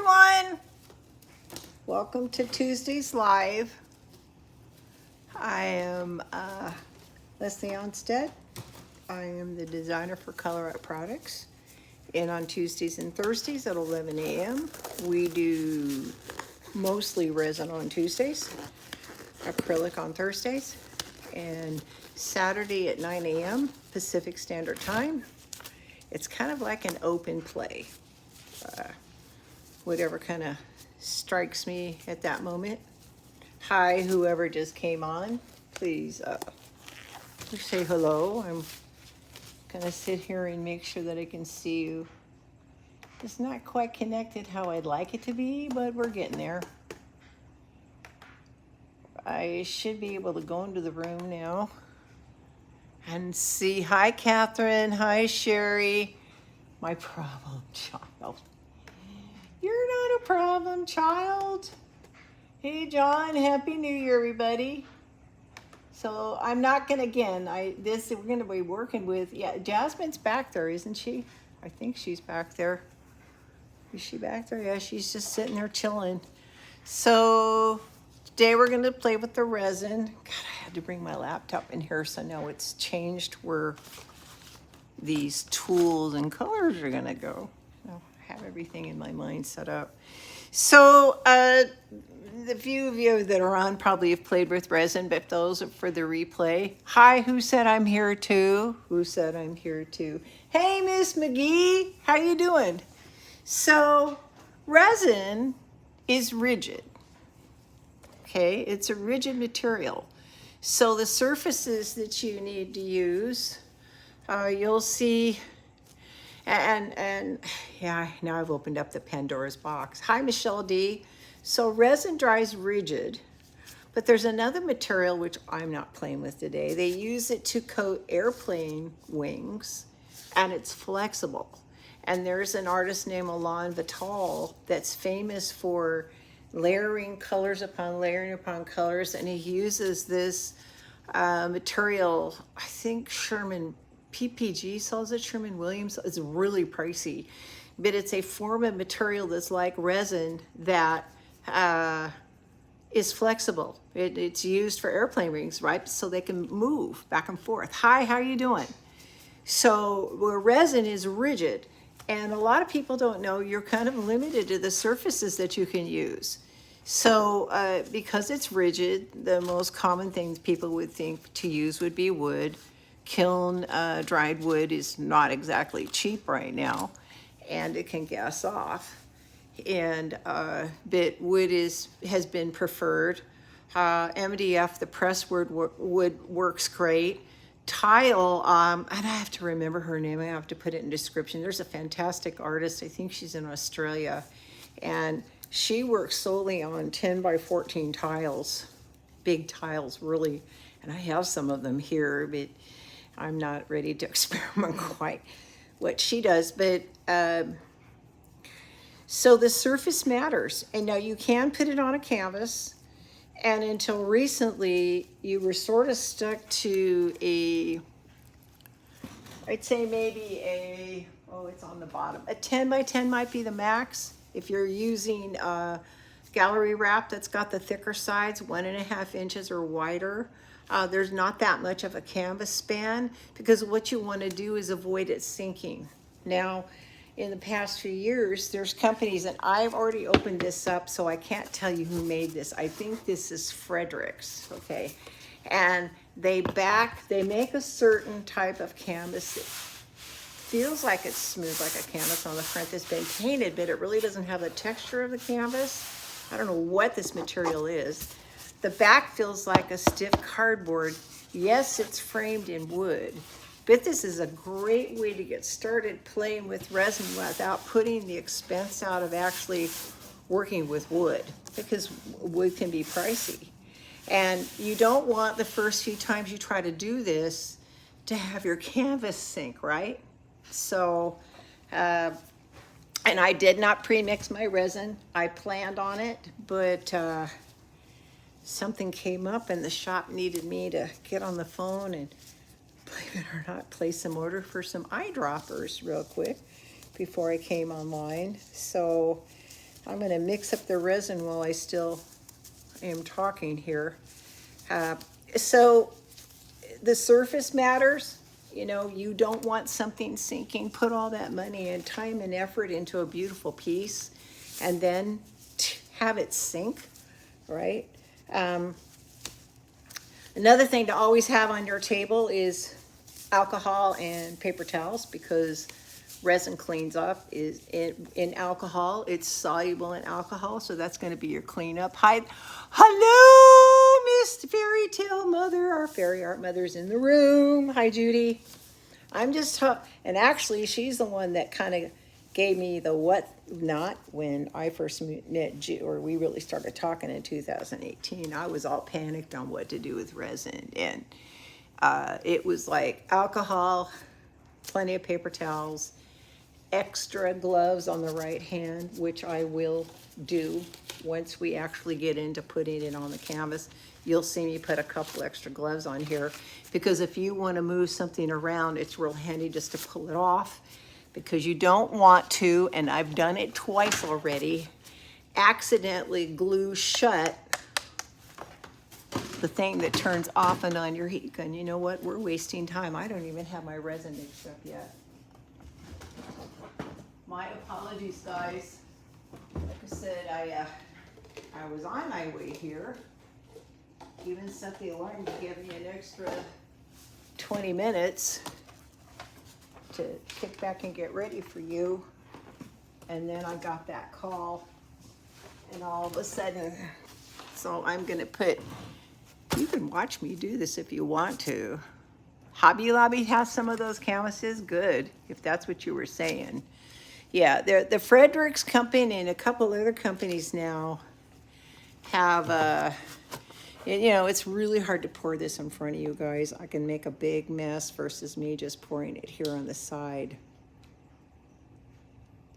everyone. Welcome to Tuesday's Live. I am Leslie Ohnstad. I am the designer for ColourArte products. And on Tuesdays and Thursdays at 11 a.m. we do mostly resin on Tuesdays, acrylic on Thursdays, and Saturday at 9 a.m. Pacific Standard Time. It's kind of like an open play. Whatever kind of strikes me at that moment. Hi, whoever just came on, please say hello. I'm gonna sit here and make sure that I can see you. It's not quite connected how I'd like it to be, but we're getting there. I should be able to go into the room now and see. Hi, Catherine. Hi, Sherry. My problem child. You're not a problem child. Hey, John. Happy New Year, everybody. So I'm not gonna we're gonna be working with, yeah, Jasmine's back there, isn't she? I think she's back there. Is she back there? Yeah, she's just sitting there chilling. So today we're gonna play with the resin. God, I had to bring my laptop in here, so now it's changed where these tools and colors are gonna go. I have everything in my mind set up. So the few of you that are on probably have played with resin, but those are for the replay. Hi, who said I'm here too? Who said I'm here too? Hey, Miss McGee, how you doing? So resin is rigid. Okay, it's a rigid material. So the surfaces that you need to use, you'll see. And yeah, now I've opened up the Pandora's box. Hi, Michelle D. So resin dries rigid, but there's another material which I'm not playing with today. They use it to coat airplane wings, and it's flexible. And there's an artist named Alain Vital that's famous for layering colors upon layering upon colors, and he uses this material, I think Sherman PPG sells it, Sherman-Williams. It's really pricey, but it's a form of material that's like resin that is flexible. It's used for airplane wings, right? So they can move back and forth. Hi, how are you doing? So where resin is rigid, and a lot of people don't know, you're kind of limited to the surfaces that you can use. So because it's rigid, the most common things people would think to use would be wood. Kiln dried wood is not exactly cheap right now, and it can gas off. And but wood has been preferred. MDF, the pressed wood works great. Tile, and I have to remember her name. I have to put it in description. There's a fantastic artist. I think she's in Australia, and she works solely on 10 by 14 tiles, big tiles, really. And I have some of them here, but I'm not ready to experiment quite what she does, but so the surface matters. And now you can put it on a canvas, and until recently you were sort of stuck to I'd say maybe it's on the bottom. A 10 by 10 might be the max. If you're using gallery wrap that's got the thicker sides, 1.5 inches or wider, there's not that much of a canvas span, because what you want to do is avoid it sinking. Now, in the past few years, there's companies, and I've already opened this up, so I can't tell you who made this. I think this is Frederick's, okay? And they make a certain type of canvas that feels like it's smooth, like a canvas on the front that's been painted, but it really doesn't have the texture of the canvas. I don't know what this material is. The back feels like a stiff cardboard. Yes, it's framed in wood, but this is a great way to get started playing with resin without putting the expense out of actually working with wood, because wood can be pricey. And you don't want the first few times you try to do this to have your canvas sink, right? So, and I did not pre-mix my resin. I planned on it, but something came up and the shop needed me to get on the phone and, believe it or not, place some order for some eyedroppers real quick before I came online. So I'm gonna mix up the resin while I still am talking here. So the surface matters. You know, you don't want something sinking. Put all that money and time and effort into a beautiful piece and then have it sink, right? Another thing to always have on your table is alcohol and paper towels, because resin cleans up is in alcohol. It's soluble in alcohol, so that's going to be your cleanup. Hi, hello, Miss Fairy Tale Mother. Our fairy art mother's in the room. Hi, Judy. I'm just, and actually, she's the one that kind of gave me the what not when I first met or we really started talking in 2018. I was all panicked on what to do with resin, and it was like alcohol, plenty of paper towels, extra gloves on the right hand, which I will do once we actually get into putting it on the canvas. You'll see me put a couple extra gloves on here, because if you want to move something around, it's real handy just to pull it off, because you don't want to, and I've done it twice already, accidentally glue shut the thing that turns off and on your heat gun. You know what? We're wasting time. I don't even have my resin mixed up yet. My apologies, guys. Like I said, I was on my way here. Even set the alarm to give me an extra 20 minutes to kick back and get ready for you. And then I got that call, and all of a sudden, so I'm gonna put, you can watch me do this if you want to. Hobby Lobby has some of those canvases. Good, if that's what you were saying. Yeah, the Fredericks Company and a couple other companies now have, you know, it's really hard to pour this in front of you guys. I can make a big mess versus me just pouring it here on the side.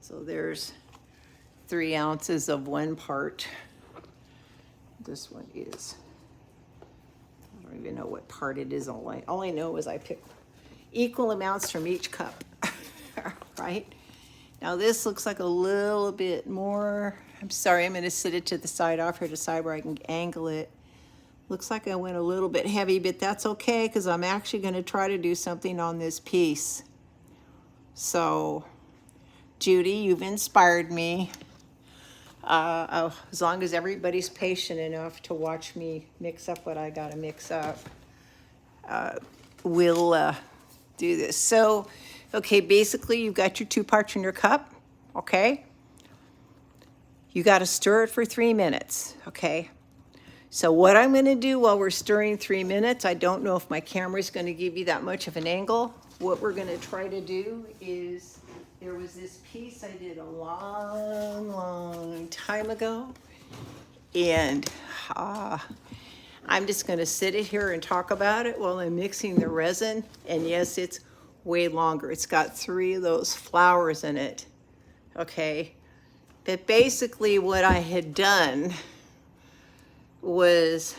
So there's 3 ounces of one part. This one is, I don't even know what part it is. All I only know is I picked equal amounts from each cup, right? Now this looks like a little bit more, I'm sorry, I'm gonna sit it to the side, off here to the side where I can angle it. Looks like I went a little bit heavy, but that's okay, because I'm actually gonna try to do something on this piece. So, Judy, you've inspired me. As long as everybody's patient enough to watch me mix up what I gotta mix up, we'll do this. So, okay, basically you've got your 2 parts in your cup, okay? You gotta stir it for 3 minutes, okay? So what I'm gonna do while we're stirring 3 minutes, I don't know if my camera's gonna give you that much of an angle. What we're gonna try to do is, there was this piece I did a long time ago, and I'm just gonna sit it here and talk about it while I'm mixing the resin. And yes, it's way longer. It's got 3 of those flowers in it, okay? But basically what I had done was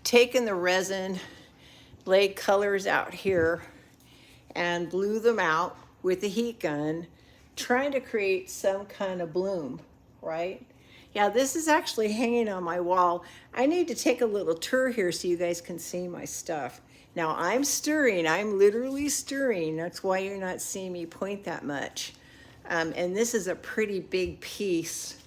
taken the resin, laid colors out here, and blew them out with the heat gun, trying to create some kind of bloom, right? Yeah, this is actually hanging on my wall. I need to take a little tour here so you guys can see my stuff. Now I'm stirring, I'm literally stirring. That's why you're not seeing me point that much. And this is a pretty big piece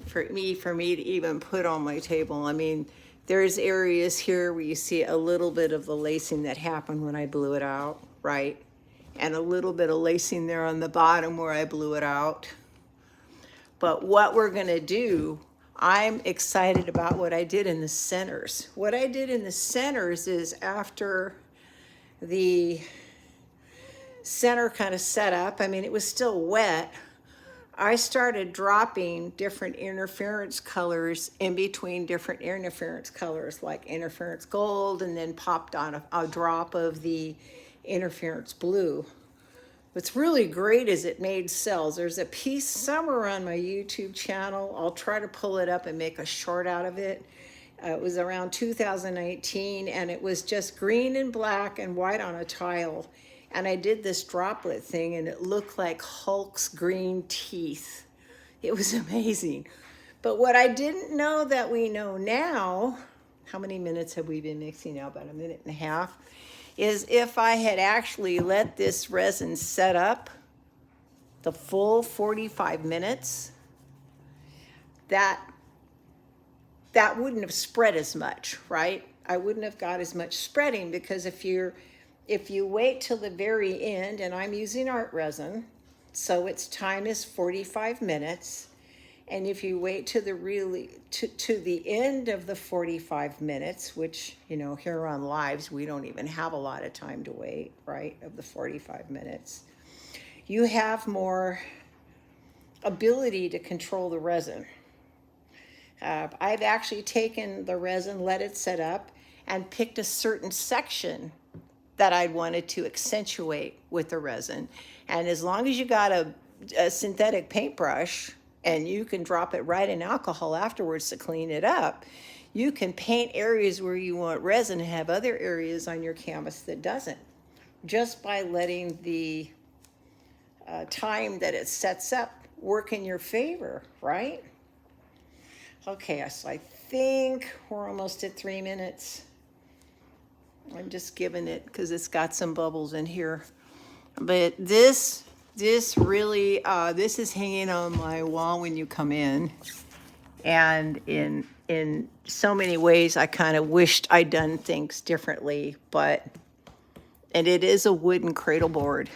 for me to even put on my table. I mean, there's areas here where you see a little bit of the lacing that happened when I blew it out, right? And a little bit of lacing there on the bottom where I blew it out. But what we're gonna do, I'm excited about what I did in the centers. What I did in the centers is, after the center kind of set up, I mean, it was still wet, I started dropping different interference colors in between different interference colors, like interference gold, and then popped on a drop of the interference blue. What's really great is it made cells. There's a piece somewhere on my YouTube channel. I'll try to pull it up and make a short out of it. It was around 2019, and it was just green and black and white on a tile. And I did this droplet thing, and it looked like Hulk's green teeth. It was amazing. But what I didn't know that we know now, how many minutes have we been mixing now? About a minute and a half. Is if I had actually let this resin set up the full 45 minutes, that wouldn't have spread as much, right? I wouldn't have got as much spreading, because if you wait till the very end, and I'm using art resin, so its time is 45 minutes. And if you wait to the end of the 45 minutes, which, you know, here on lives, we don't even have a lot of time to wait, right, of the 45 minutes, you have more ability to control the resin. I've actually taken the resin, let it set up, and picked a certain section that I wanted to accentuate with the resin. And as long as you got a synthetic paintbrush, and you can drop it right in alcohol afterwards to clean it up, you can paint areas where you want resin and have other areas on your canvas that doesn't, just by letting the time that it sets up work in your favor, right? Okay, so I think we're almost at 3 minutes. I'm just giving it because it's got some bubbles in here. But this really, this is hanging on my wall when you come in. And in so many ways, I kind of wished I'd done things differently, and it is a wooden cradle board.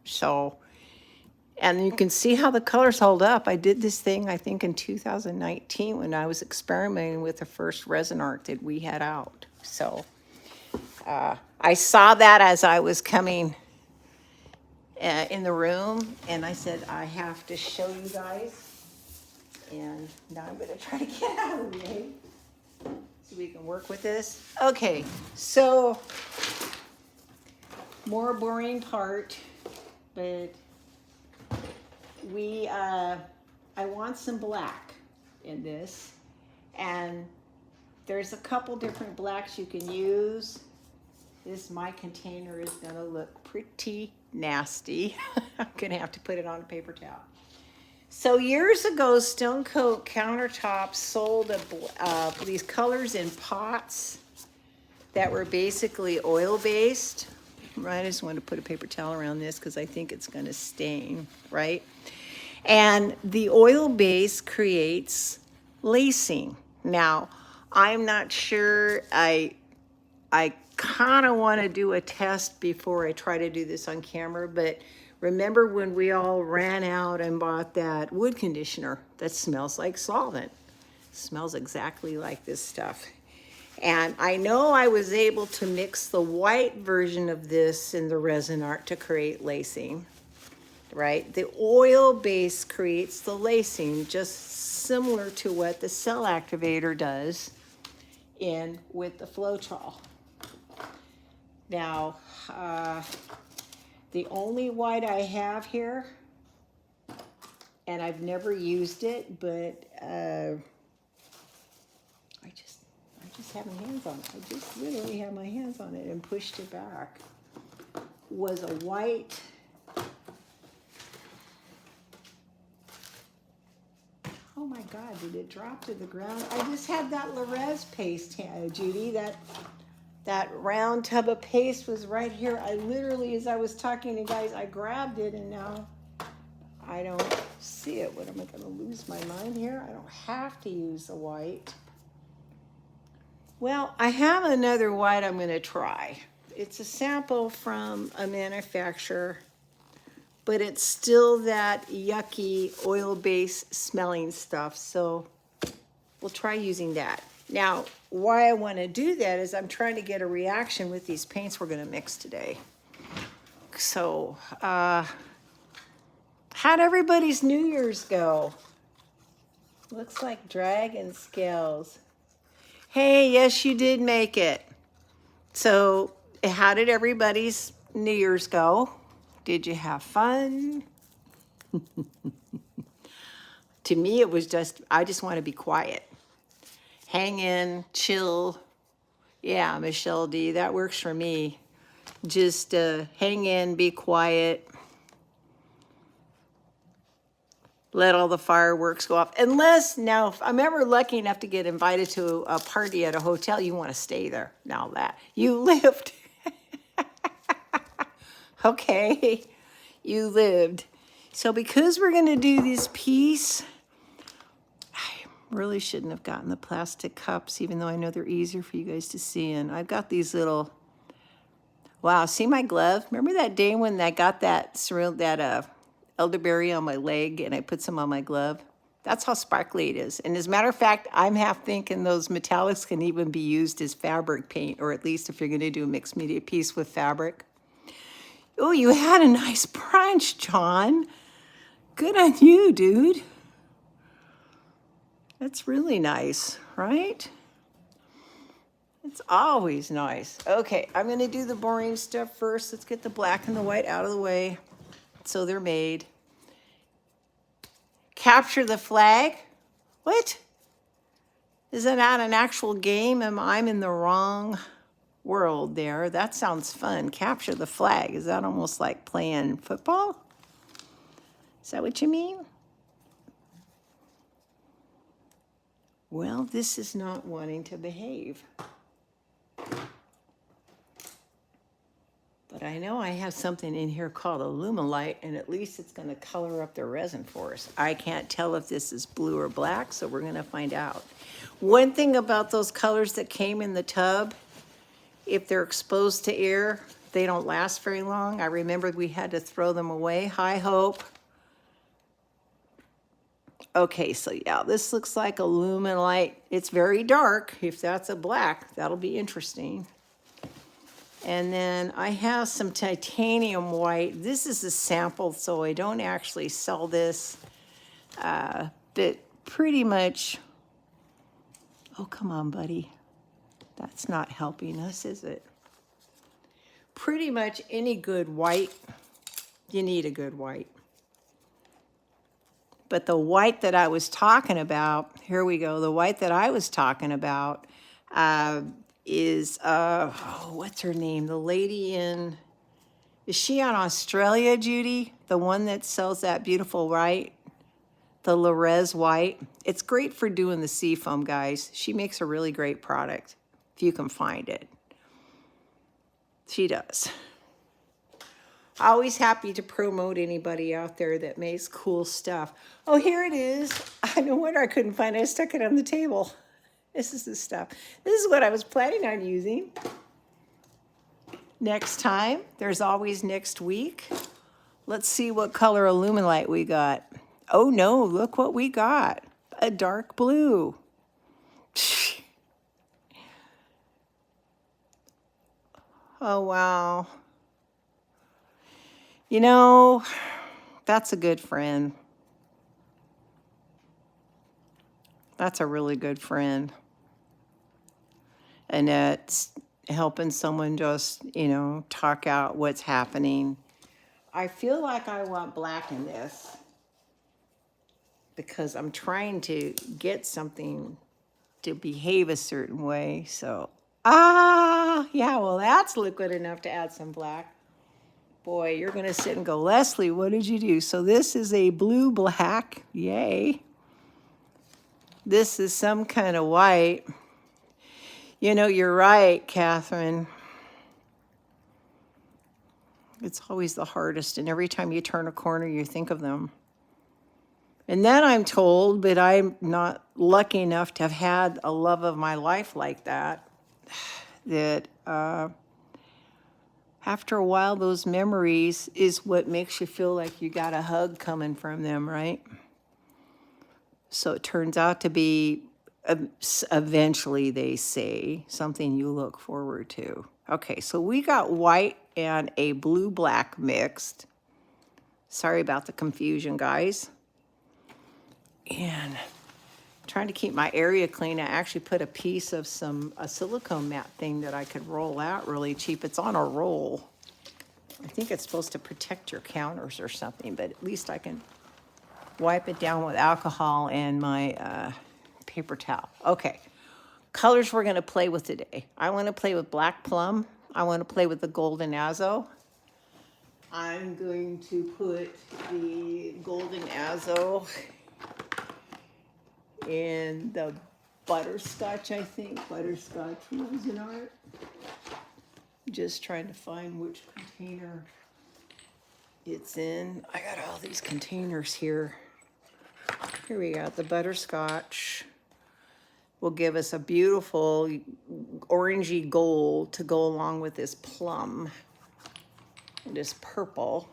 So, and you can see how the colors hold up. I did this thing, I think, in 2019 when I was experimenting with the first resin art that we had out. So, I saw that as I was coming in the room, and I said, I have to show you guys. And now I'm going to try to get out of the way so we can work with this. Okay, so more boring part, but I want some black in this, and there's a couple different blacks you can use. My container is going to look pretty nasty. I'm going to have to put it on a paper towel. So years ago, Stone Coat Countertops sold these colors in pots that were basically oil-based. Right, I just wanted to put a paper towel around this because I think it's going to stain, right? And the oil base creates lacing. Now, I'm not sure. I kind of want to do a test before I try to do this on camera, but remember when we all ran out and bought that wood conditioner that smells like solvent? It smells exactly like this stuff. And I know I was able to mix the white version of this in the resin art to create lacing, right? The oil base creates the lacing, just similar to what the cell activator does with the Floetrol. Now, the only white I have here, and I've never used it, but I just have my hands on it. I just literally have my hands on it and pushed it back. Was a white. Oh my God, did it drop to the ground? I just had that Lorez paste, Judy, that round tub of paste was right here. I literally, as I was talking to you guys, I grabbed it and now I don't see it. What, am I gonna lose my mind here? I don't have to use the white. Well, I have another white I'm gonna try. It's a sample from a manufacturer, but it's still that yucky oil-based smelling stuff. So we'll try using that. Now, why I want to do that is I'm trying to get a reaction with these paints we're going to mix today. So, how'd everybody's New Year's go? Looks like dragon scales. Hey, yes, you did make it. So, how did everybody's New Year's go? Did you have fun? To me, it was I just want to be quiet. Hang in, chill. Yeah, Michelle D, that works for me. Just hang in, be quiet. let all the fireworks go off. Unless, now, if I'm ever lucky enough to get invited to a party at a hotel, you want to stay there. Now that you lived. Okay, you lived. So because we're going to do this piece, I really shouldn't have gotten the plastic cups, even though I know they're easier for you guys to see in. I've got these little, wow, see my glove? Remember that day when I got that elderberry on my leg and I put some on my glove? That's how sparkly it is. And as a matter of fact, I'm half thinking those metallics can even be used as fabric paint, or at least if you're going to do a mixed media piece with fabric. Oh, you had a nice brunch, John. Good on you, dude. That's really nice, right? It's always nice. Okay, I'm going to do the boring stuff first. Let's get the black and the white out of the way so they're made. Capture the flag? What? Is that not an actual game? I'm in the wrong world there. That sounds fun. Capture the flag. Is that almost like playing football? Is that what you mean? Well, this is not wanting to behave. But I know I have something in here called Illuminate, and at least it's going to color up the resin for us. I can't tell if this is blue or black, so we're going to find out. One thing about those colors that came in the tub, if they're exposed to air, they don't last very long. I remember we had to throw them away. High Hope. Okay, so yeah, this looks like Illuminate. It's very dark. If that's a black, that'll be interesting. And then I have some titanium white. This is a sample, so I don't actually sell this. But pretty much, oh, come on, buddy. That's not helping us, is it? Pretty much any good white, you need a good white. But the white that I was talking about, here we go, the white that I was talking about is, what's her name? The lady in, is she on Australia, Judy? The one that sells that beautiful white, the Lorez white. It's great for doing the seafoam, guys. She makes a really great product, if you can find it. She does. Always happy to promote anybody out there that makes cool stuff. Oh, here it is. No wonder I couldn't find it. I stuck it on the table. This is the stuff. This is what I was planning on using. Next time, there's always next week. Let's see what color Illuminate we got. Oh no, look what we got. A dark blue. Oh wow. You know, that's a good friend. That's a really good friend. And it's helping someone just, you know, talk out what's happening. I feel like I want black in this because I'm trying to get something to behave a certain way. So, yeah, well, that's liquid enough to add some black. Boy, you're going to sit and go, Leslie, what did you do? So this is a blue-black. Yay. This is some kind of white. You know, you're right, Catherine. It's always the hardest, and every time you turn a corner, you think of them. And then I'm told, but I'm not lucky enough to have had a love of my life like that, that after a while, those memories is what makes you feel like you got a hug coming from them, right? So it turns out to be, eventually they say, something you look forward to. Okay, so we got white and a blue-black mixed. Sorry about the confusion, guys. And trying to keep my area clean, I actually put a piece of a silicone mat thing that I could roll out really cheap. It's on a roll. I think it's supposed to protect your counters or something, but at least I can wipe it down with alcohol and my paper towel. Okay, colors we're gonna play with today. I wanna play with black plum. I wanna play with the golden azo. I'm going to put the golden azo in the butterscotch, I think, butterscotch Resin art. Just trying to find which container it's in. I got all these containers here. Here we got the butterscotch. Will give us a beautiful orangey gold to go along with this plum and this purple.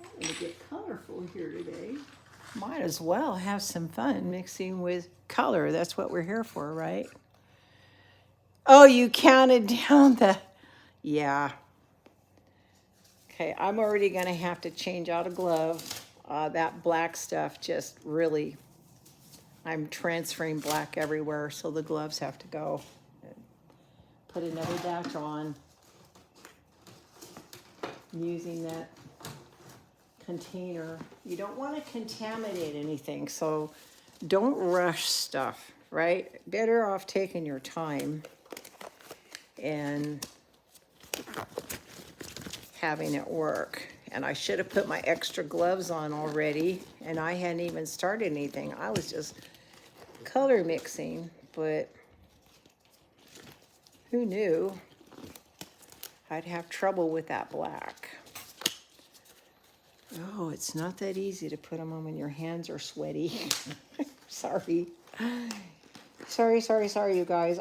I'm gonna get colorful here today. Might as well have some fun mixing with color. That's what we're here for, right? Oh, you counted down the, yeah. Okay, I'm already gonna have to change out a glove. That black stuff just really, I'm transferring black everywhere, so the gloves have to go. Put another batch on. I'm using that container. You don't want to contaminate anything, so don't rush stuff, right? Better off taking your time and having it work. And I should have put my extra gloves on already, and I hadn't even started anything. I was just color mixing, but who knew I'd have trouble with that black. Oh, it's not that easy to put them on when your hands are sweaty. Sorry. Sorry, you guys.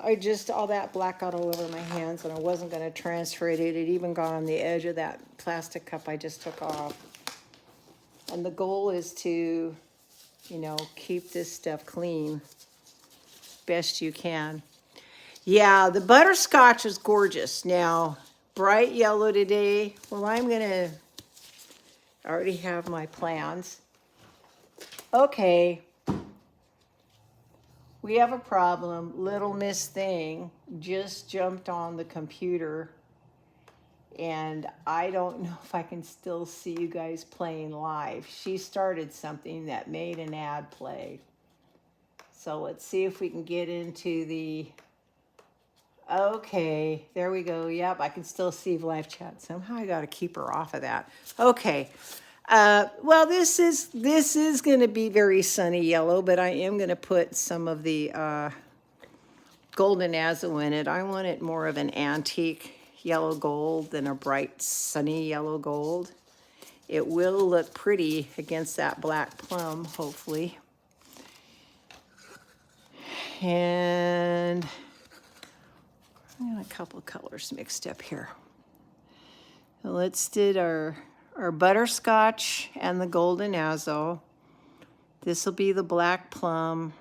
All that black got all over my hands, and I wasn't going to transfer it. It even got on the edge of that plastic cup I just took off. And the goal is to, you know, keep this stuff clean best you can. Yeah, the butterscotch is gorgeous. Now, bright yellow today. Well, I already have my plans. Okay. We have a problem. Little Miss Thing just jumped on the computer, and I don't know if I can still see you guys playing live. She started something that made an ad play. So let's see if we can get into the, okay, there we go. Yep, I can still see live chat. Somehow I got to keep her off of that. Okay. Well, this is going to be very sunny yellow, but I am going to put some of the golden azo in it. I want it more of an antique yellow gold than a bright sunny yellow gold. It will look pretty against that black plum, hopefully. And I got a couple of colors mixed up here. So let's do our butterscotch and the golden azo. This will be the black plum.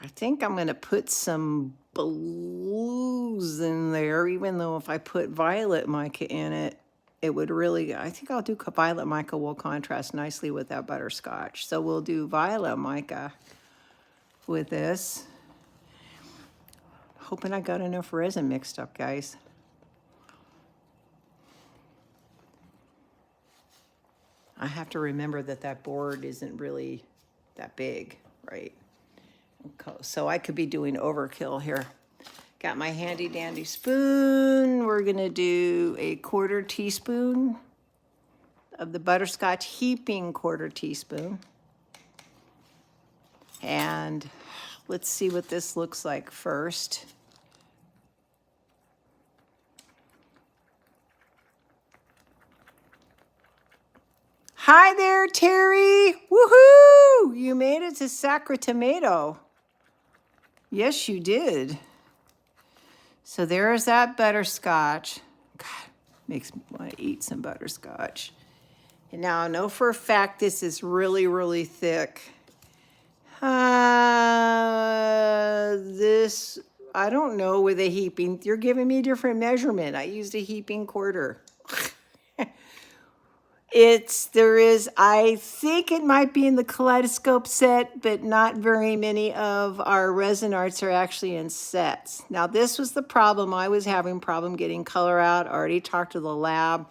I think I'm going to put some blues in there, even though if I put violet mica in it, it would really, I think I'll do violet mica will contrast nicely with that butterscotch. So we'll do violet mica with this. Hoping I got enough resin mixed up, guys. I have to remember that that board isn't really that big, right? Okay, so I could be doing overkill here. Got my handy dandy spoon. We're gonna do a 1/4 teaspoon of the butterscotch, heaping 1/4 teaspoon. And let's see what this looks like first. Hi there, Terry. Woohoo! You made it to Sacramento. Yes, you did. So there's that butterscotch. God, makes me want to eat some butterscotch. And now I know for a fact this is really, really thick. This, I don't know with a heaping. You're giving me a different measurement. I used a heaping 1/4. I think it might be in the kaleidoscope set, but not very many of our resin arts are actually in sets. Now, this was the problem. I was having problem getting color out. I already talked to the lab.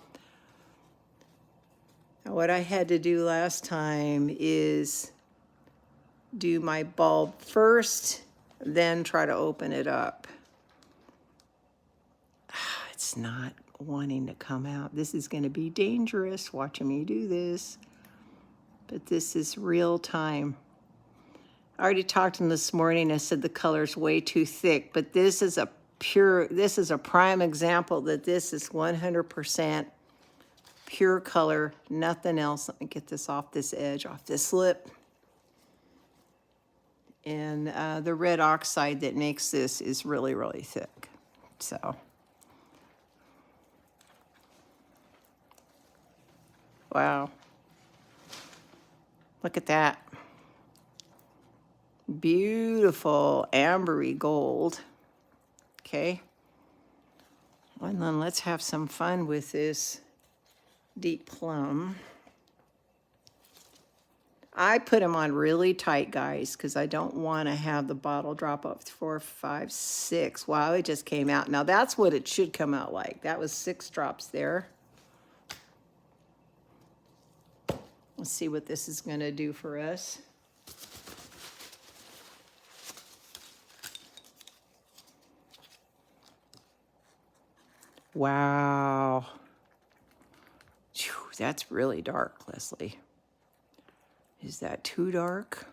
Now, what I had to do last time is do my bulb first, then try to open it up. It's not wanting to come out. This is going to be dangerous watching me do this. But this is real time. I already talked to him this morning. I said the color's way too thick, but this is a prime example that this is 100% pure color, nothing else. Let me get this off this edge, off this lip. And the red oxide that makes this is really, really thick. So, wow. Look at that. Beautiful ambery gold. Okay. And then let's have some fun with this deep plum. I put them on really tight, guys, because I don't want to have the bottle drop up 4, 5, 6. Wow, it just came out. Now that's what it should come out like. That was 6 drops there. Let's see what this is going to do for us. Wow. Whew, that's really dark, Leslie. Is that too dark?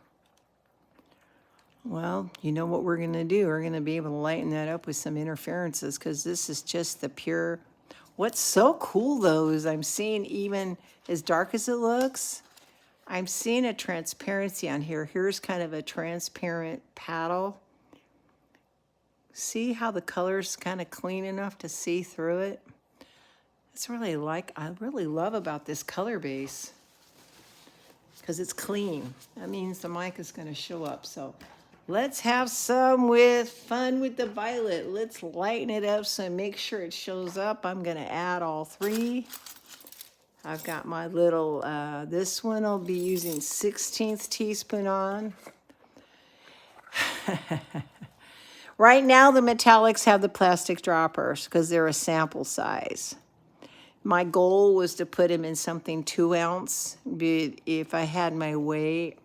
Well, you know what we're going to do? We're going to be able to lighten that up with some interferences because this is just the pure. What's so cool, though, is I'm seeing even as dark as it looks, I'm seeing a transparency on here. Here's kind of a transparent paddle. See how the color's kind of clean enough to see through it? That's really I really love about this color base because it's clean. That means the mic is going to show up. So let's have some fun with the violet. Let's lighten it up so make sure it shows up. I'm going to add all 3. I've got my little, this one I'll be using 1/16 teaspoon on. Right now, the metallics have the plastic droppers because they're a sample size. My goal was to put them in something 2 ounce. If I had my way,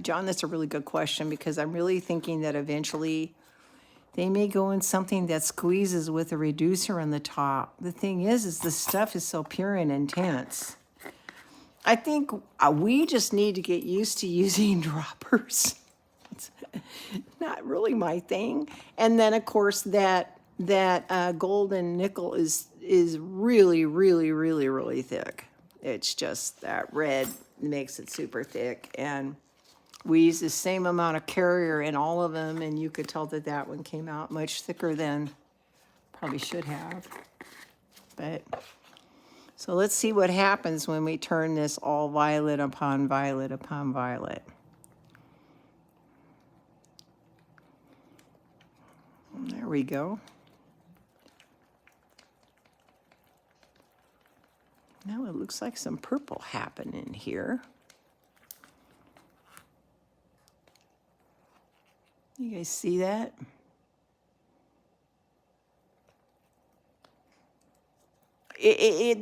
John, that's a really good question because I'm really thinking that eventually they may go in something that squeezes with a reducer on the top. The thing is the stuff is so pure and intense. I think we just need to get used to using droppers. It's not really my thing. And then, of course, that gold and nickel is really, really, really, really thick. It's just that red makes it super thick. And we use the same amount of carrier in all of them, and you could tell that that one came out much thicker than probably should have. But so let's see what happens when we turn this all violet upon violet upon violet. There we go. Now it looks like some purple happening here. You guys see that?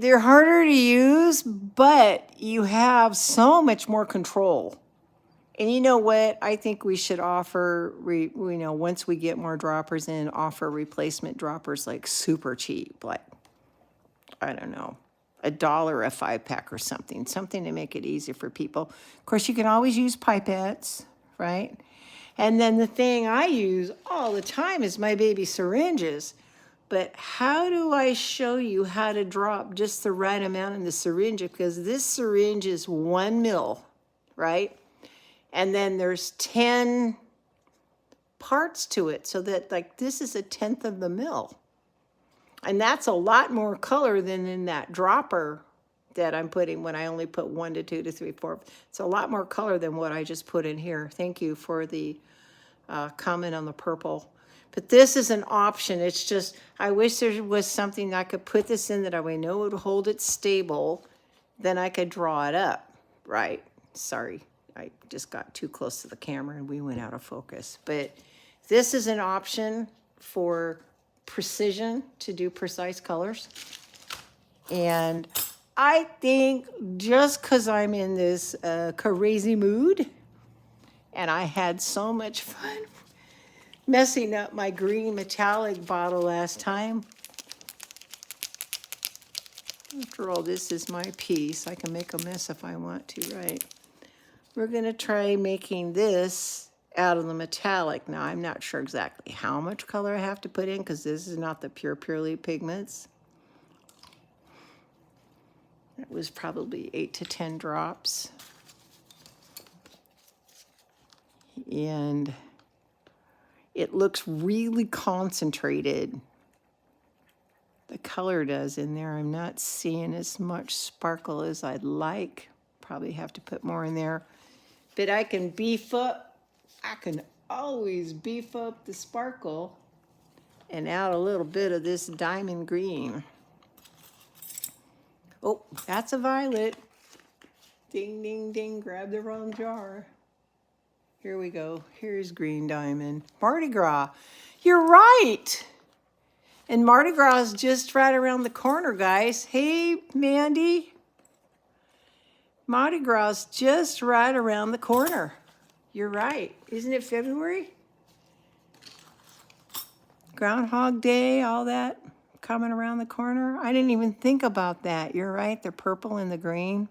They're harder to use, but you have so much more control. And you know what? I think we should offer, once we get more droppers in, offer replacement droppers like super cheap, like, I don't know, $1 a 5-pack or something to make it easier for people. Of course, you can always use pipettes, right? And then the thing I use all the time is my baby syringes. But how do I show you how to drop just the right amount in the syringe? Because this syringe is 1 mil, right? And then there's 10 parts to it. So that, like, this is 1/10 of the mil. And that's a lot more color than in that dropper that I'm putting when I only put 1 to 2 to 3, 4. It's a lot more color than what I just put in here. Thank you for the comment on the purple. But this is an option. It's just, I wish there was something I could put this in that I would know would hold it stable. Then I could draw it up, right? Sorry, I just got too close to the camera and we went out of focus. But this is an option for precision, to do precise colors. And I think just because I'm in this crazy mood, and I had so much fun messing up my green metallic bottle last time, After all, this is my piece. I can make a mess if I want to, right? We're gonna try making this out of the metallic. Now, I'm not sure exactly how much color I have to put in because this is not the purely pigments. It was probably 8 to 10 drops. And it looks really concentrated. The color does in there. I'm not seeing as much sparkle as I'd like. Probably have to put more in there. But I can always beef up the sparkle and add a little bit of this diamond green. Oh, that's a violet. Ding, ding, ding, grab the wrong jar. Here we go. Here's green diamond. Mardi Gras. You're right. And Mardi Gras is just right around the corner, guys. Hey, Mandy. Mardi Gras is just right around the corner. You're right. Isn't it February? Groundhog Day, all that coming around the corner. I didn't even think about that. You're right, the purple and the green.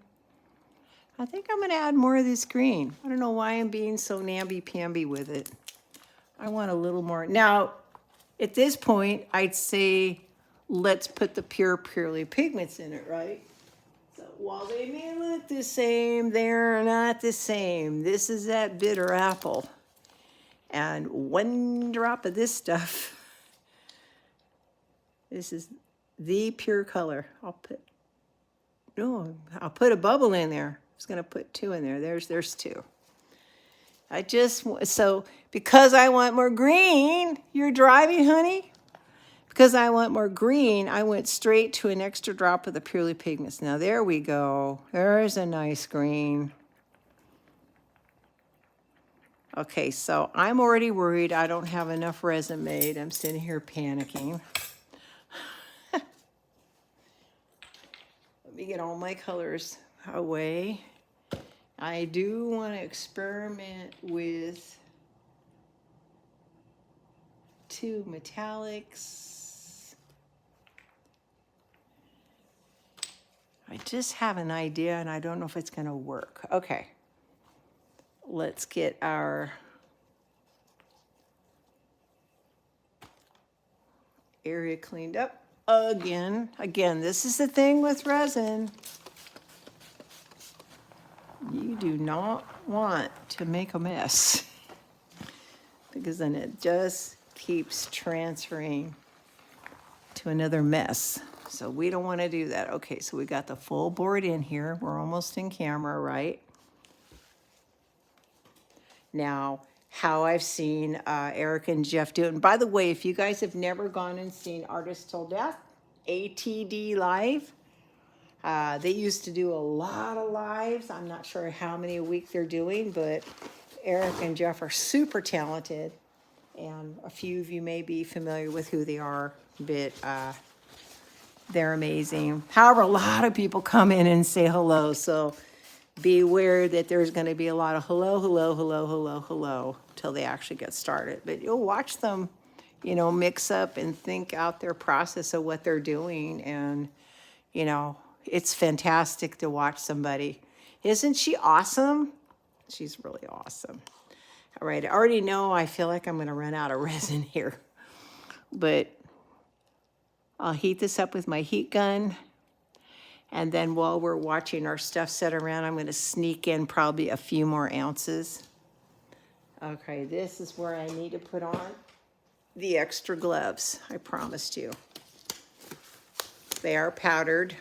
I think I'm gonna add more of this green. I don't know why I'm being so namby-pamby with it. I want a little more. Now, at this point, I'd say let's put the purely pigments in it, right? So while they may look the same, they're not the same. This is that bitter apple. And 1 drop of this stuff. This is the pure color. I'll put a bubble in there. I was gonna put 2 in there. There's 2. So because I want more green, you're driving, honey? Because I want more green, I went straight to an extra drop of the purely pigments. Now there we go. There's a nice green. Okay, so I'm already worried I don't have enough resin made. I'm sitting here panicking. Let me get all my colors away. I do want to experiment with 2 metallics. I just have an idea and I don't know if it's going to work. Okay. Let's get our area cleaned up again. Again, this is the thing with resin. You do not want to make a mess because then it just keeps transferring to another mess. So we don't want to do that. Okay, so we got the full board in here. We're almost in camera, right? Now, how I've seen Eric and Jeff do it. And by the way, if you guys have never gone and seen Artists Till Death, ATD Live, they used to do a lot of lives. I'm not sure how many a week they're doing, but Eric and Jeff are super talented. And a few of you may be familiar with who they are, but they're amazing. However, a lot of people come in and say hello, so be aware that there's going to be a lot of hello, hello, hello, hello, hello, till they actually get started. But you'll watch them, you know, mix up and think out their process of what they're doing. And, you know, it's fantastic to watch somebody. Isn't she awesome? She's really awesome. All right, I already know I feel like I'm going to run out of resin here. But I'll heat this up with my heat gun. And then while we're watching our stuff set around, I'm going to sneak in probably a few more ounces. Okay, this is where I need to put on the extra gloves, I promised you. They are powdered.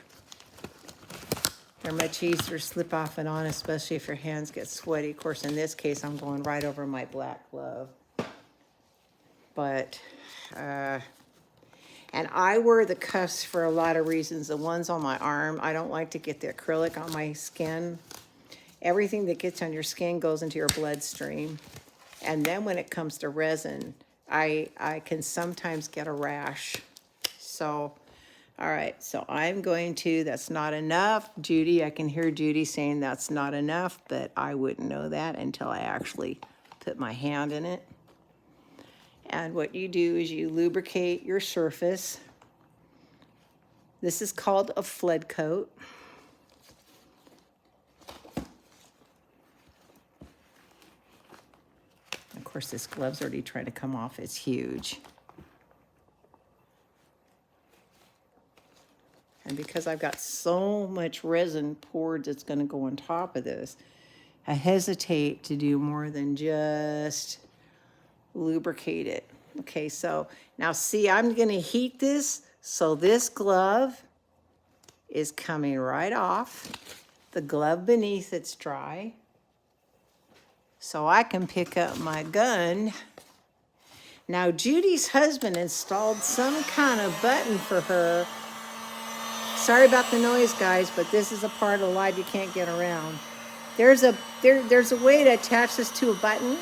They're much easier to slip off and on, especially if your hands get sweaty. Of course, in this case, I'm going right over my black glove. But, and I wear the cuffs for a lot of reasons. The ones on my arm, I don't like to get the acrylic on my skin. Everything that gets on your skin goes into your bloodstream. And then when it comes to resin, I can sometimes get a rash. So, all right, so I'm going to, that's not enough. Judy, I can hear Judy saying that's not enough, but I wouldn't know that until I actually put my hand in it. And what you do is you lubricate your surface. This is called a flood coat. Of course, this glove's already trying to come off. It's huge. And because I've got so much resin poured that's going to go on top of this, I hesitate to do more than just lubricate it. Okay, so now see, I'm going to heat this so this glove is coming right off. The glove beneath it's dry. So I can pick up my gun. Now Judy's husband installed some kind of button for her. Sorry about the noise, guys, but this is a part of life you can't get around. There's a way to attach this to a button.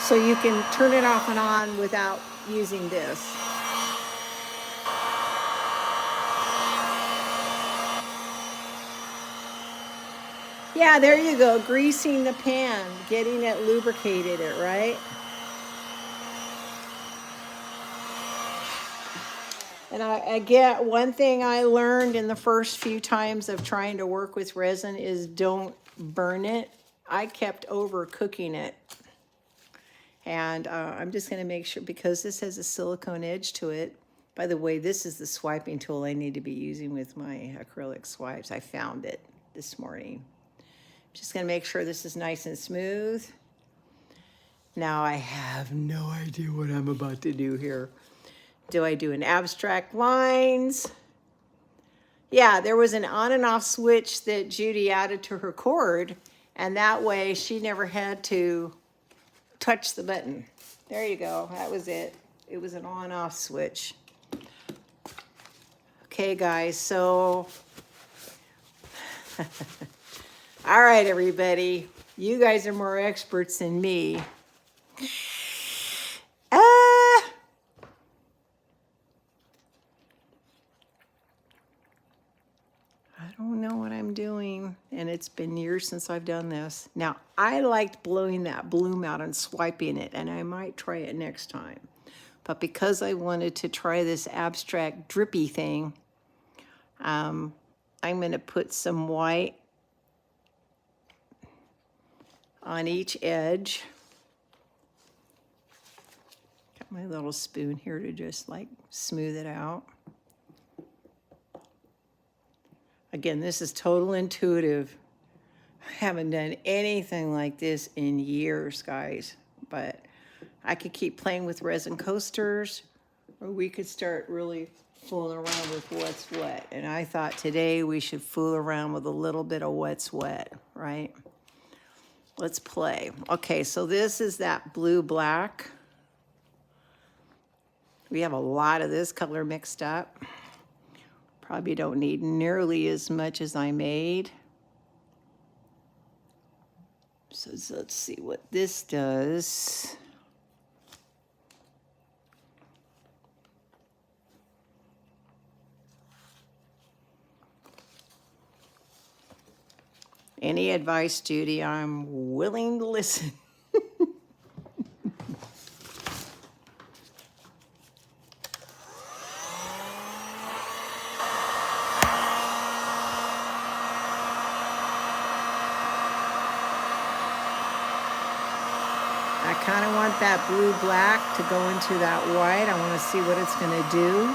So you can turn it off and on without using this. Yeah, there you go, greasing the pan, getting it lubricated, right? And I get one thing I learned in the first few times of trying to work with resin is don't burn it. I kept overcooking it. And I'm just going to make sure, because this has a silicone edge to it. By the way, this is the swiping tool I need to be using with my acrylic swipes. I found it this morning. Just going to make sure this is nice and smooth. Now I have no idea what I'm about to do here. Do I do an abstract lines? Yeah, there was an on and off switch that Judy added to her cord, and that way she never had to touch the button. There you go, that was it. It was an on-off switch. Okay, guys, so, all right, everybody, you guys are more experts than me. I don't know what I'm doing, and it's been years since I've done this. Now, I liked blowing that bloom out and swiping it, and I might try it next time. But because I wanted to try this abstract drippy thing, I'm going to put some white on each edge. Got my little spoon here to just like smooth it out. Again, this is total intuitive. I haven't done anything like this in years, guys. But I could keep playing with resin coasters, or we could start really fooling around with what's wet. And I thought today we should fool around with a little bit of what's wet, right? Let's play. Okay, so this is that blue-black. We have a lot of this color mixed up. Probably don't need nearly as much as I made. So let's see what this does. Any advice, Judy? I'm willing to listen. I kind of want that blue-black to go into that white. I want to see what it's going to do.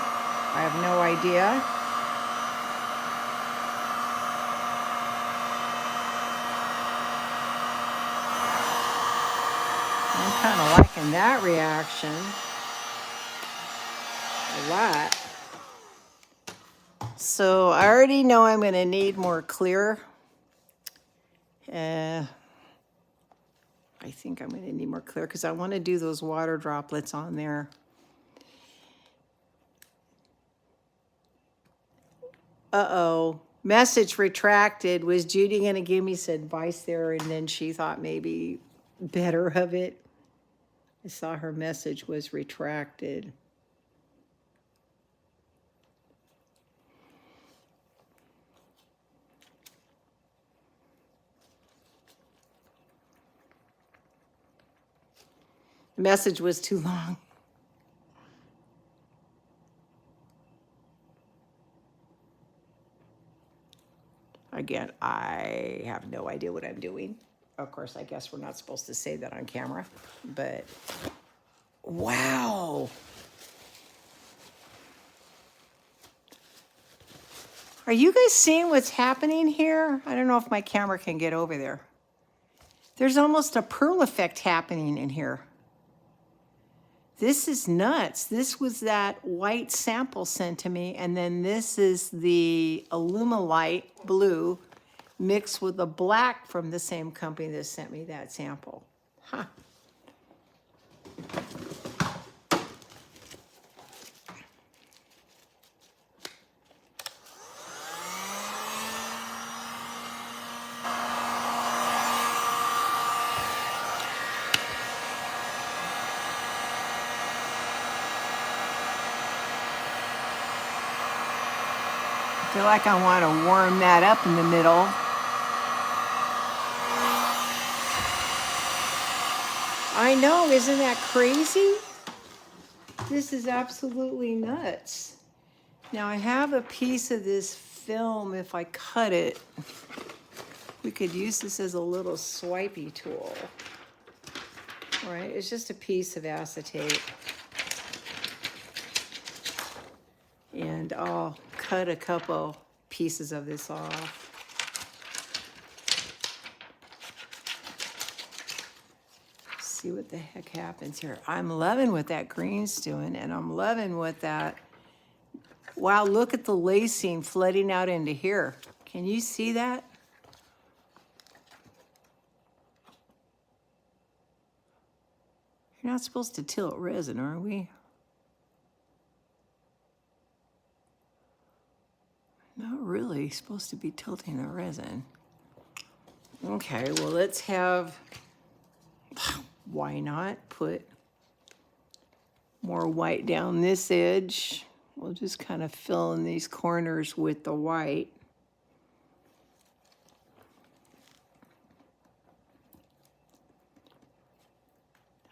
I have no idea. I'm kind of liking that reaction a lot. So I already know I'm going to need more clear. I think I'm going to need more clear because I want to do those water droplets on there. Uh-oh. Message retracted. Was Judy going to give me some advice there, and then she thought maybe better of it? I saw her message was retracted. The message was too long. Again, I have no idea what I'm doing. Of course, I guess we're not supposed to say that on camera, but wow. Are you guys seeing what's happening here? I don't know if my camera can get over there. There's almost a pearl effect happening in here. This is nuts. This was that white sample sent to me, and then this is the Alumilite blue mixed with the black from the same company that sent me that sample. Huh. I feel like I want to warm that up in the middle. I know, isn't that crazy? This is absolutely nuts. Now I have a piece of this film. If I cut it, we could use this as a little swipey tool. All right, it's just a piece of acetate. And I'll cut a couple pieces of this off. See what the heck happens here. I'm loving what that green's doing, and I'm loving what that, wow, look at the lacing flooding out into here. Can you see that? You're not supposed to tilt resin, are we? Not really supposed to be tilting the resin. Okay, well, let's have, why not put more white down this edge? We'll just kind of fill in these corners with the white.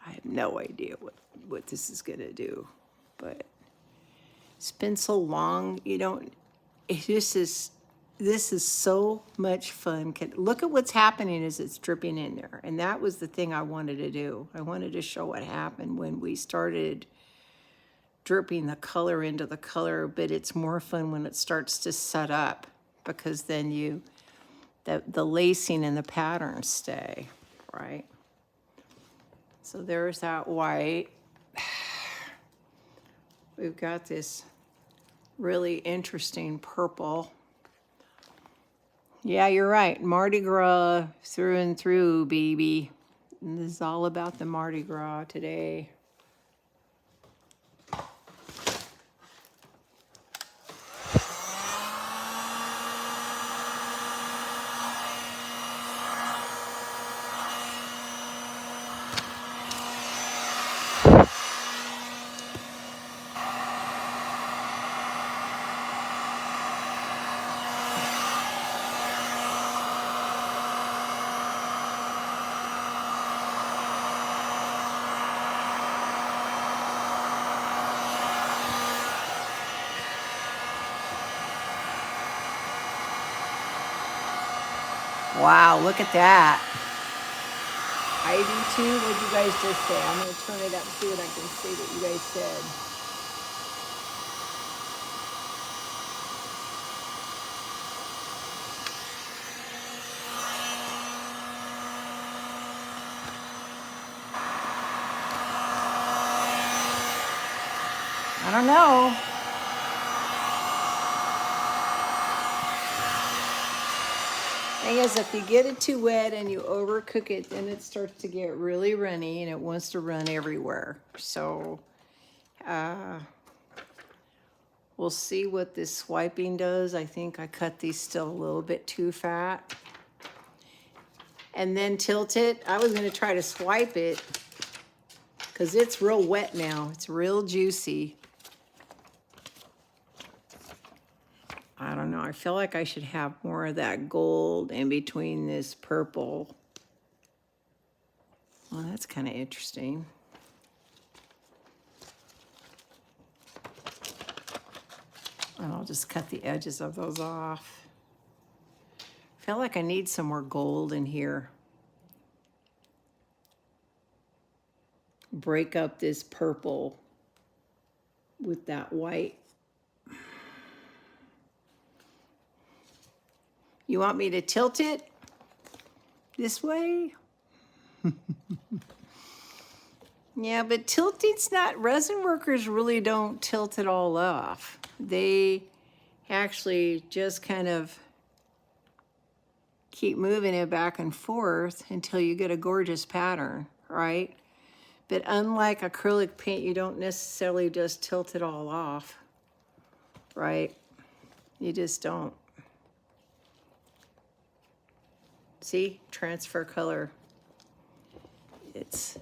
I have no idea what this is gonna do, but it's been so long, you don't, this is so much fun. Look at what's happening as it's dripping in there. And that was the thing I wanted to do. I wanted to show what happened when we started dripping the color into the color, but it's more fun when it starts to set up, because then the lacing and the patterns stay, right? So there's that white. We've got this really interesting purple. Yeah, you're right. Mardi Gras through and through, baby. And this is all about the Mardi Gras today. Wow, look at that. I do too. What did you guys just say? I'm going to turn it up, see what I can see that you guys said. I don't know. Thing is, if you get it too wet and you overcook it, then it starts to get really runny and it wants to run everywhere. So we'll see what this swiping does. I think I cut these still a little bit too fat. And then tilt it. I was going to try to swipe it because it's real wet now. It's real juicy. I don't know. I feel like I should have more of that gold in between this purple. Well, that's kind of interesting. And I'll just cut the edges of those off. feel like I need some more gold in here. Break up this purple with that white. You want me to tilt it this way? Yeah, but tilting's not, resin workers really don't tilt it all off. They actually just kind of keep moving it back and forth until you get a gorgeous pattern, right? But unlike acrylic paint, you don't necessarily just tilt it all off, right? You just don't. See, transfer color. It's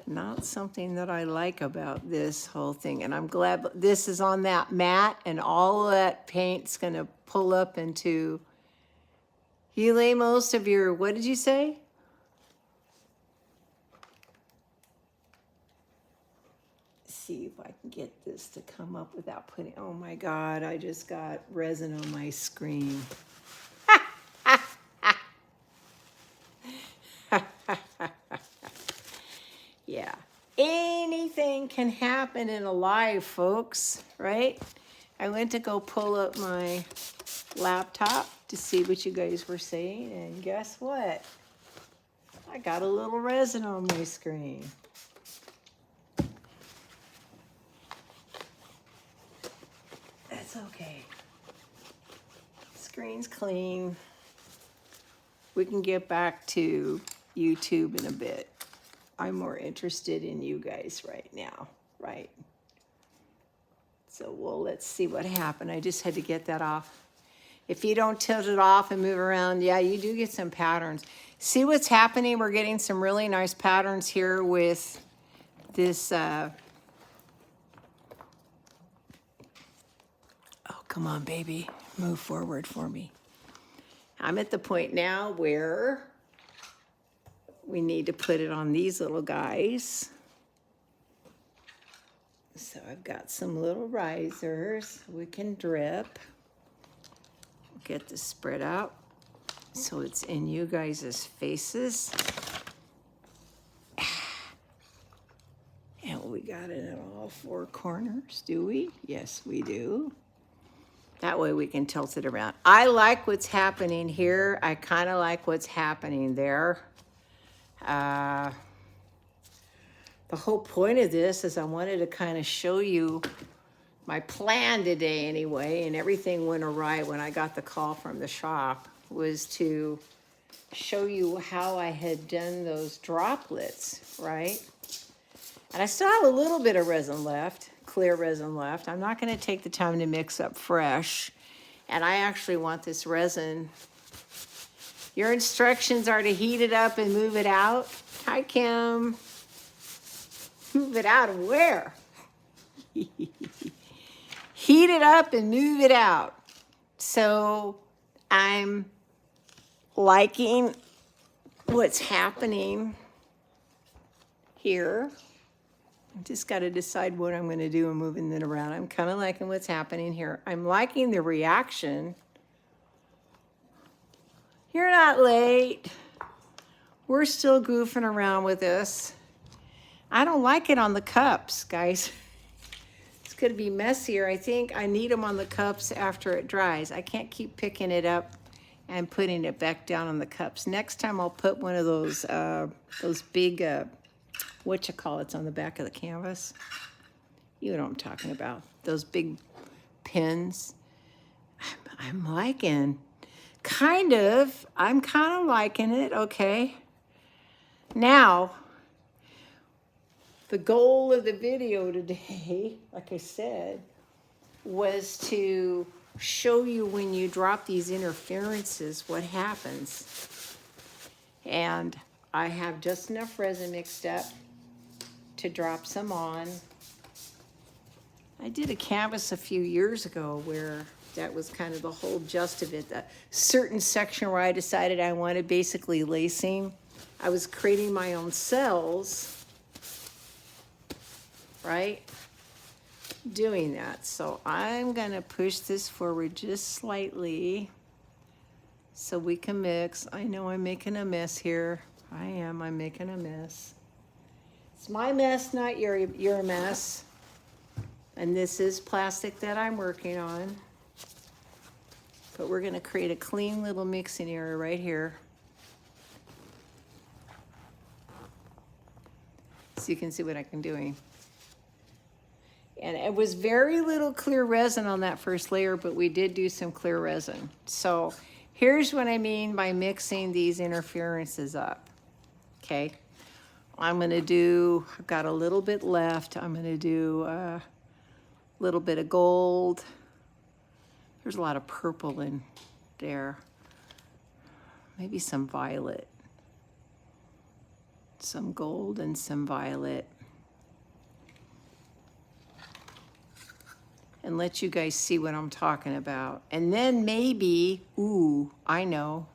not something that I like about this whole thing. And I'm glad this is on that mat and all of that paint's gonna pull up into, you lay most of your, what did you say? See if I can get this to come up without putting, oh my God, I just got resin on my screen. Yeah, anything can happen in a live, folks, right? I went to go pull up my laptop to see what you guys were saying, and guess what? I got a little resin on my screen. That's okay. Screen's clean. We can get back to YouTube in a bit. I'm more interested in you guys right now, right? So, well, let's see what happened. I just had to get that off. If you don't tilt it off and move around, yeah, you do get some patterns. See what's happening? We're getting some really nice patterns here with this. Oh, come on, baby. Move forward for me. I'm at the point now where we need to put it on these little guys. So I've got some little risers. We can drip. Get this spread out so it's in you guys' faces. And we got it in all four corners, do we? Yes, we do. That way we can tilt it around. I like what's happening here. I kind of like what's happening there. The whole point of this is I wanted to kind of show you my plan today anyway, and everything went awry when I got the call from the shop, was to show you how I had done those droplets, right? And I still have a little bit of resin left, clear resin left. I'm not going to take the time to mix up fresh. And I actually want this resin. Your instructions are to heat it up and move it out. Hi, Kim. Move it out of where? Heat it up and move it out. So I'm liking what's happening here. I just got to decide what I'm going to do and moving it around. I'm kind of liking what's happening here. I'm liking the reaction. You're not late. We're still goofing around with this. I don't like it on the cups, guys. It's going to be messier. I think I need them on the cups after it dries. I can't keep picking it up and putting it back down on the cups. Next time I'll put one of those big, whatchamacallits on the back of the canvas. You know what I'm talking about. Those big pins. I'm liking, I'm kind of liking it, okay. Now, the goal of the video today, like I said, was to show you when you drop these interferences, what happens. And I have just enough resin mixed up to drop some on. I did a canvas a few years ago where that was kind of the whole gist of it. A certain section where I decided I wanted basically lacing. I was creating my own cells, right? Doing that. So I'm gonna push this forward just slightly so we can mix. I know I'm making a mess here. I'm making a mess. It's my mess, not your mess. And this is plastic that I'm working on. But we're gonna create a clean little mixing area right here. So you can see what I'm doing. And it was very little clear resin on that first layer, but we did do some clear resin. So here's what I mean by mixing these interferences up, okay? I'm gonna do, I've got a little bit left. I'm gonna do a little bit of gold. There's a lot of purple in there. Maybe some violet. Some gold and some violet. And let you guys see what I'm talking about. And then maybe, ooh, I know.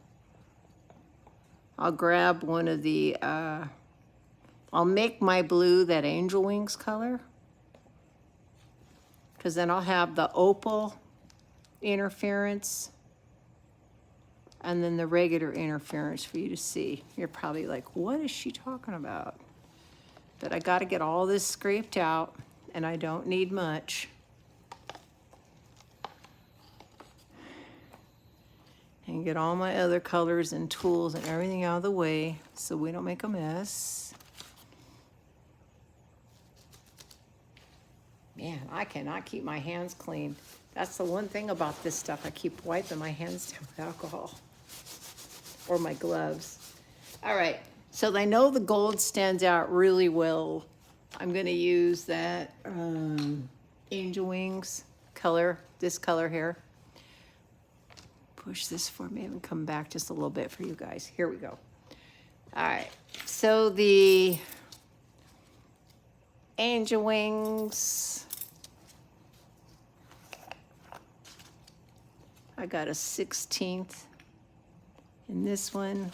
I'll grab one of the, I'll make my blue that Angelwings color. Because then I'll have the opal interference and then the regular interference for you to see. You're probably like, what is she talking about? But I got to get all this scraped out, and I don't need much. And get all my other colors and tools and everything out of the way so we don't make a mess. Man, I cannot keep my hands clean. That's the one thing about this stuff. I keep wiping my hands down with alcohol or my gloves. All right, so I know the gold stands out really well. I'm gonna use that Angelwings color, this color here. Push this for me and come back just a little bit for you guys. Here we go. All right, so the Angelwings, I got a 16th in this one.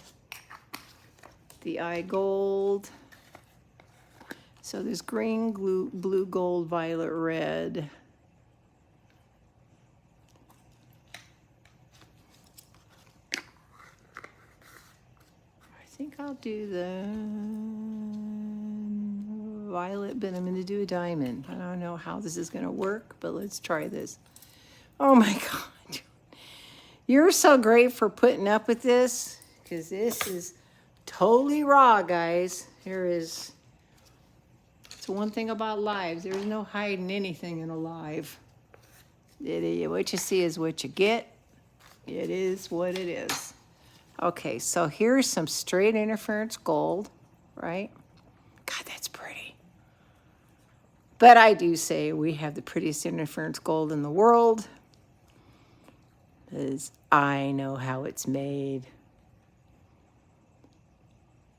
The eye gold. So there's green, blue, gold, violet, red. I think I'll do the violet, but I'm going to do a diamond. I don't know how this is going to work, but let's try this. Oh my God. You're so great for putting up with this, because this is totally raw, guys. It's one thing about lives. There's no hiding anything in a live. What you see is what you get. It is what it is. Okay, so here's some straight interference gold, right? God, that's pretty. But I do say we have the prettiest interference gold in the world, because I know how it's made.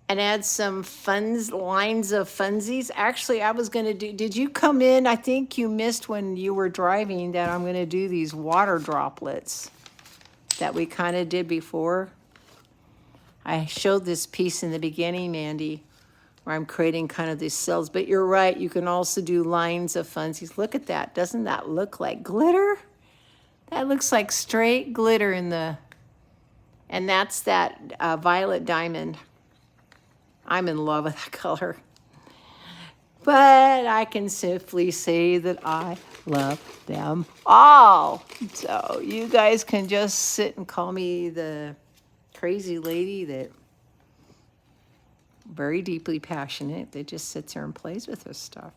And add some lines of funsies. Actually, I was gonna do, did you come in? I think you missed when you were driving that I'm gonna do these water droplets that we kind of did before. I showed this piece in the beginning, Mandy, where I'm creating kind of these cells, but you're right, you can also do lines of funsies. Look at that, doesn't that look like glitter? That looks like straight glitter in the, and that's that violet diamond. I'm in love with that color. But I can simply say that I love them all. So you guys can just sit and call me the crazy lady that very deeply passionate that just sits there and plays with this stuff.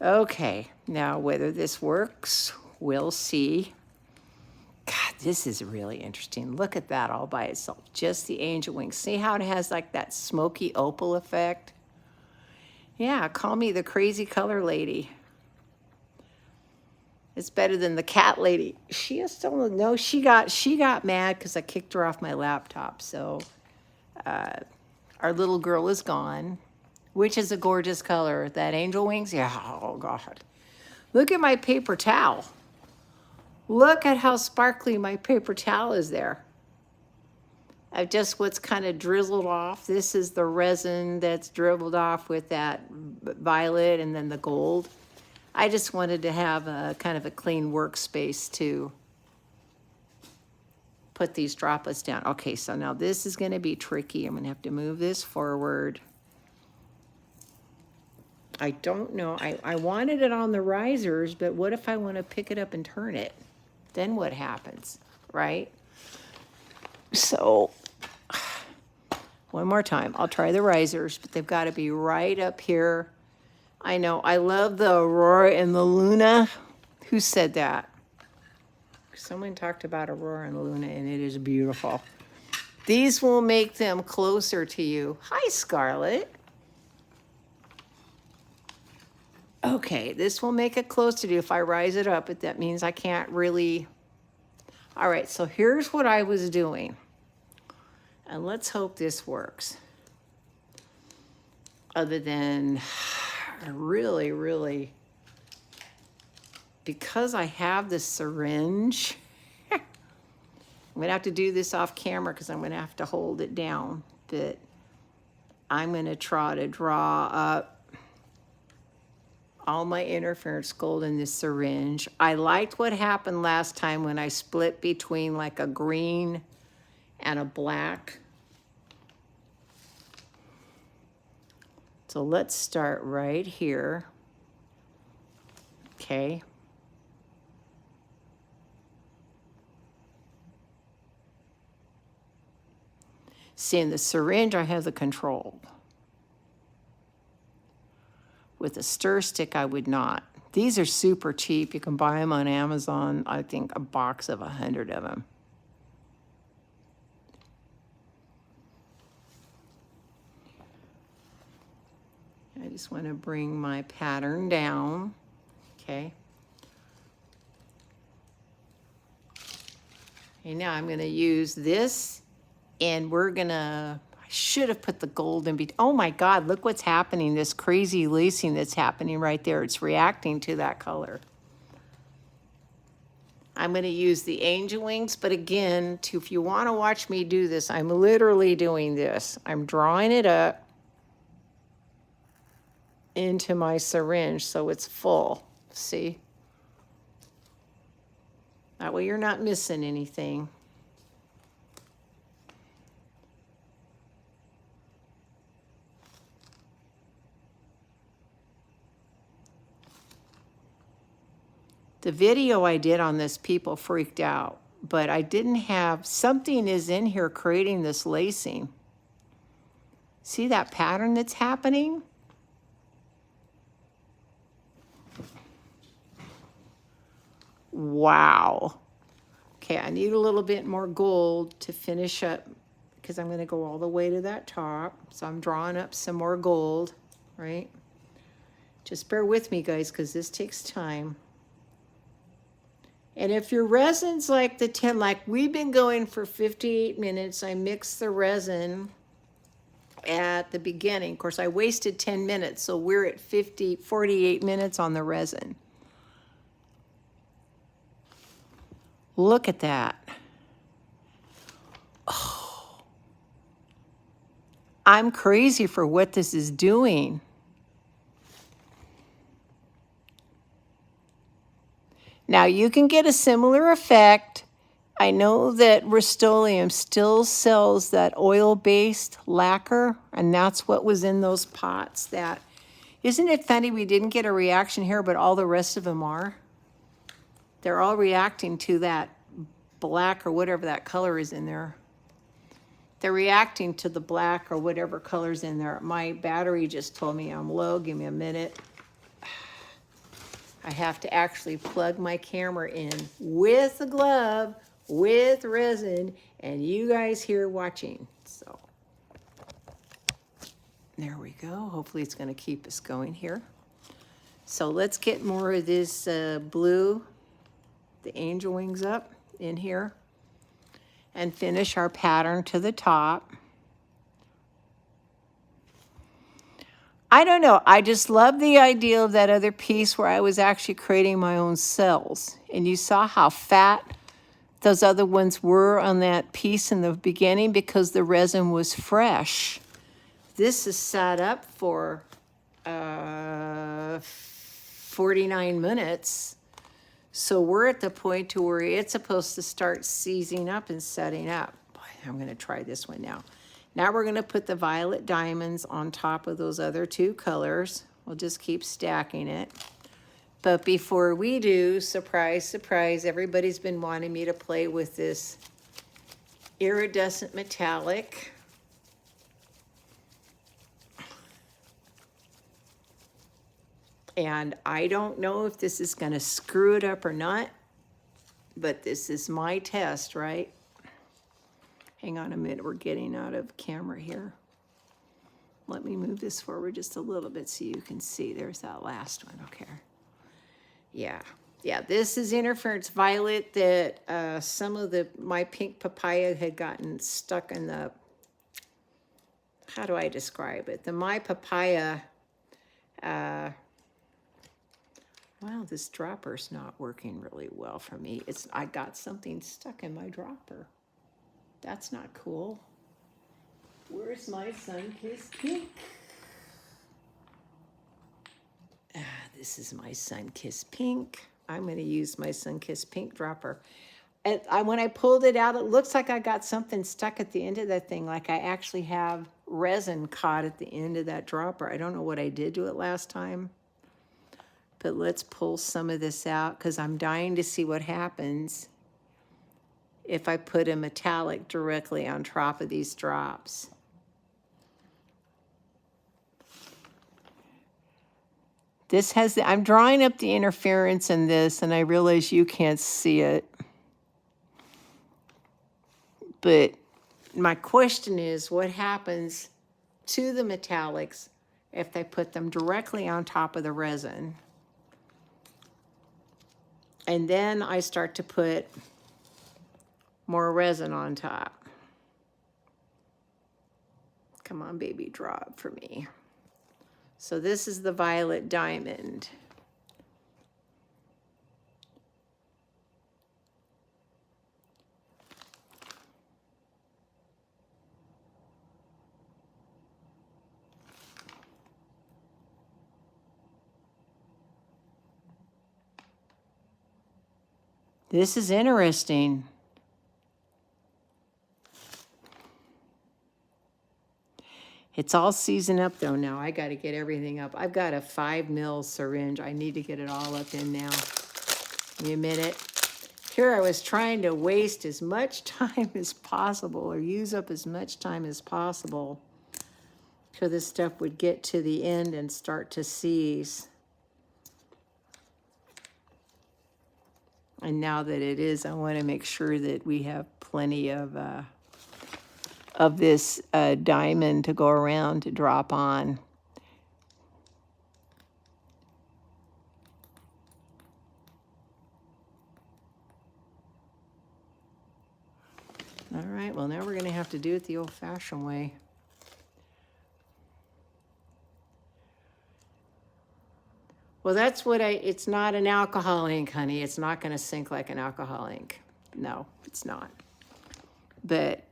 Okay, now whether this works, we'll see. God, this is really interesting. Look at that all by itself. Just the Angelwings. See how it has like that smoky opal effect? Yeah, call me the crazy color lady. It's better than the cat lady. She is still, no, she got mad because I kicked her off my laptop. So our little girl is gone, which is a gorgeous color. That Angelwings, yeah, oh God. Look at my paper towel. Look at how sparkly my paper towel is there. I've just what's kind of drizzled off. This is the resin that's dribbled off with that violet and then the gold. I just wanted to have a kind of a clean workspace to put these droplets down. Okay, so now this is going to be tricky. I'm going to have to move this forward. I don't know. I wanted it on the risers, but what if I want to pick it up and turn it? Then what happens, right? So one more time. I'll try the risers, but they've got to be right up here. I know. I love the Aurora and the Luna. Who said that? Someone talked about Aurora and Luna, and it is beautiful. These will make them closer to you. Hi, Scarlett. Okay, this will make it closer to you if I rise it up, but that means I can't really. All right, so here's what I was doing. And let's hope this works. Other than really, because I have the syringe, I'm going to have to do this off camera because I'm going to have to hold it down. But I'm going to try to draw up all my interference gold in this syringe. I liked what happened last time when I split between like a green and a black. So let's start right here. Okay. See, in the syringe, I have the control. With a stir stick, I would not. These are super cheap. You can buy them on Amazon. I think a box of 100 of them. I just want to bring my pattern down. Okay. Okay, now I'm going to use this, and we're going to, I should have put the gold in between. Oh my God, look what's happening. This crazy lacing that's happening right there. It's reacting to that color. I'm going to use the Angelwings, but again, if you want to watch me do this, I'm literally doing this. I'm drawing it up into my syringe so it's full. See? That way you're not missing anything. The video I did on this, people freaked out, but I didn't have, something is in here creating this lacing. See that pattern that's happening? Wow. Okay, I need a little bit more gold to finish up because I'm going to go all the way to that top. So I'm drawing up some more gold, right? Just bear with me, guys, because this takes time. And if your resin's like the 10, like we've been going for 58 minutes, I mixed the resin at the beginning. Of course, I wasted 10 minutes, so we're at 48 minutes on the resin. Look at that. Oh. I'm crazy for what this is doing. Now you can get a similar effect. I know that Rust-Oleum still sells that oil-based lacquer, and that's what was in those pots. That, isn't it funny we didn't get a reaction here, but all the rest of them are? They're all reacting to that black or whatever that color is in there. They're reacting to the black or whatever color's in there. My battery just told me I'm low. Give me a minute. I have to actually plug my camera in with a glove, with resin, and you guys here watching. So there we go. Hopefully it's going to keep us going here. So let's get more of this blue, the Angelwings up in here, and finish our pattern to the top. I don't know. I just love the idea of that other piece where I was actually creating my own cells. And you saw how fat those other ones were on that piece in the beginning because the resin was fresh. This is set up for 49 minutes. So we're at the point to where it's supposed to start seizing up and setting up. Boy, I'm gonna try this one now. Now we're gonna put the violet diamonds on top of those other two colors. We'll just keep stacking it. But before we do, surprise, surprise, everybody's been wanting me to play with this iridescent metallic. And I don't know if this is gonna screw it up or not, but this is my test, right? Hang on a minute, we're getting out of camera here. Let me move this forward just a little bit so you can see. There's that last one, okay. Yeah, this is interference violet that some of my pink papaya had gotten stuck in the, how do I describe it? My papaya, wow, this dropper's not working really well for me. I got something stuck in my dropper. That's not cool. Where's my sun-kissed pink? This is my sun-kissed pink. I'm going to use my sun-kissed pink dropper. And when I pulled it out, it looks like I got something stuck at the end of that thing, like I actually have resin caught at the end of that dropper. I don't know what I did to it last time. But let's pull some of this out because I'm dying to see what happens if I put a metallic directly on top of these drops. This has I'm drawing up the interference in this, and I realize you can't see it. But my question is, what happens to the metallics if they put them directly on top of the resin? And then I start to put more resin on top. Come on, baby, draw it for me. So this is the violet diamond. This is interesting. It's all seasoned up though now. I got to get everything up. I've got a 5 mil syringe. I need to get it all up in now. Give me a minute. Here I was trying to waste as much time as possible or use up as much time as possible so this stuff would get to the end and start to seize. And now that it is, I want to make sure that we have plenty of this diamond to go around to drop on. All right, well, now we're going to have to do it the old-fashioned way. Well, that's what it's not an alcohol ink, honey. It's not going to sink like an alcohol ink. No, it's not. But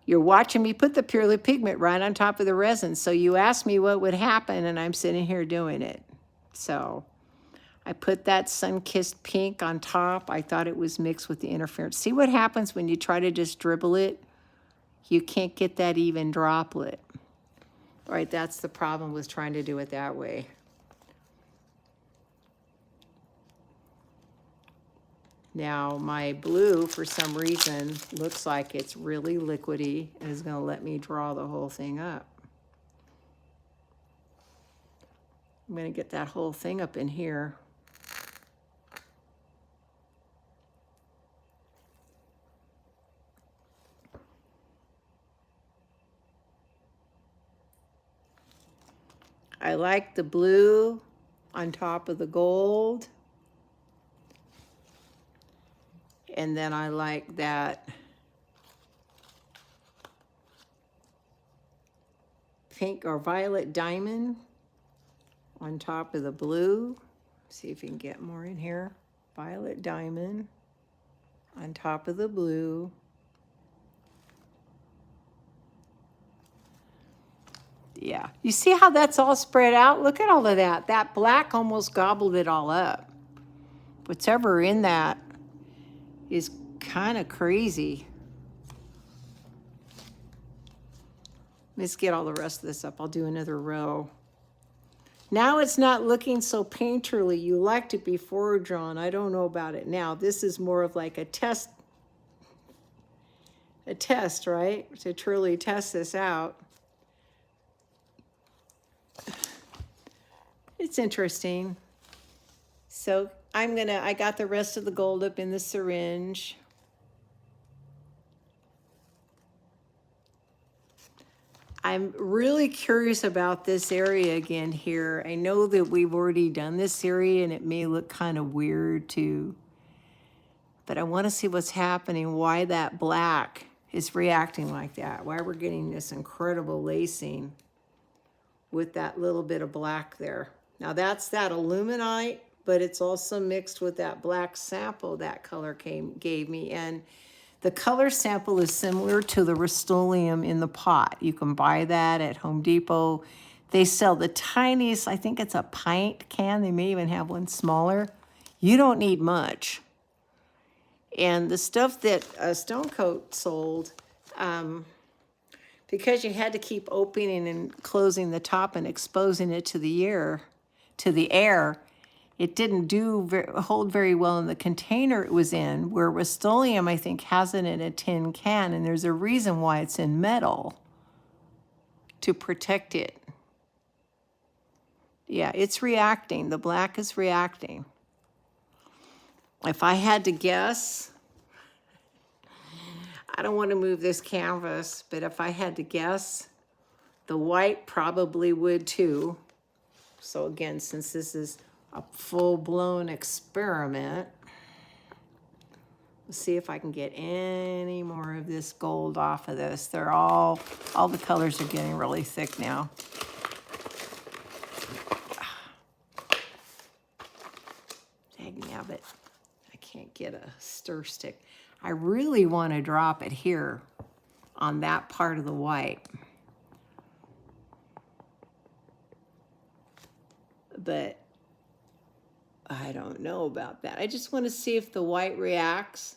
you're watching me put the Purely pigment right on top of the resin. So you asked me what would happen, and I'm sitting here doing it. So I put that sun-kissed pink on top. I thought it was mixed with the interference. See what happens when you try to just dribble it? You can't get that even droplet. All right, that's the problem with trying to do it that way. Now, my blue, for some reason, looks like it's really liquidy and is going to let me draw the whole thing up. I'm going to get that whole thing up in here. I like the blue on top of the gold. And then I like that pink or violet diamond on top of the blue. See if you can get more in here. Violet diamond on top of the blue. Yeah. You see how that's all spread out? Look at all of that. That black almost gobbled it all up. Whatever in that is kind of crazy. Let's get all the rest of this up. I'll do another row. Now it's not looking so painterly. You liked it before, John. I don't know about it now. This is more of like a test, right? To truly test this out. It's interesting. So I got the rest of the gold up in the syringe. I'm really curious about this area again here. I know that we've already done this area and it may look kind of weird too, but I want to see what's happening, why that black is reacting like that, why we're getting this incredible lacing with that little bit of black there. Now that's that aluminite, but it's also mixed with that black sample that color gave me. And the color sample is similar to the Rust-Oleum in the pot. You can buy that at Home Depot. They sell the tiniest, I think it's a pint can. They may even have one smaller. You don't need much. And the stuff that Stone Coat sold, because you had to keep opening and closing the top and exposing it to the air, it didn't hold very well in the container it was in, where Rust-Oleum, I think, has it in a tin can, and there's a reason why it's in metal, to protect it. Yeah, it's reacting. The black is reacting. If I had to guess, I don't want to move this canvas, but if I had to guess, the white probably would too. So again, since this is a full-blown experiment, let's see if I can get any more of this gold off of this. They're all the colors are getting really thick now. Dagnabbit, I can't get a stir stick. I really want to drop it here on that part of the white. But I don't know about that. I just want to see if the white reacts.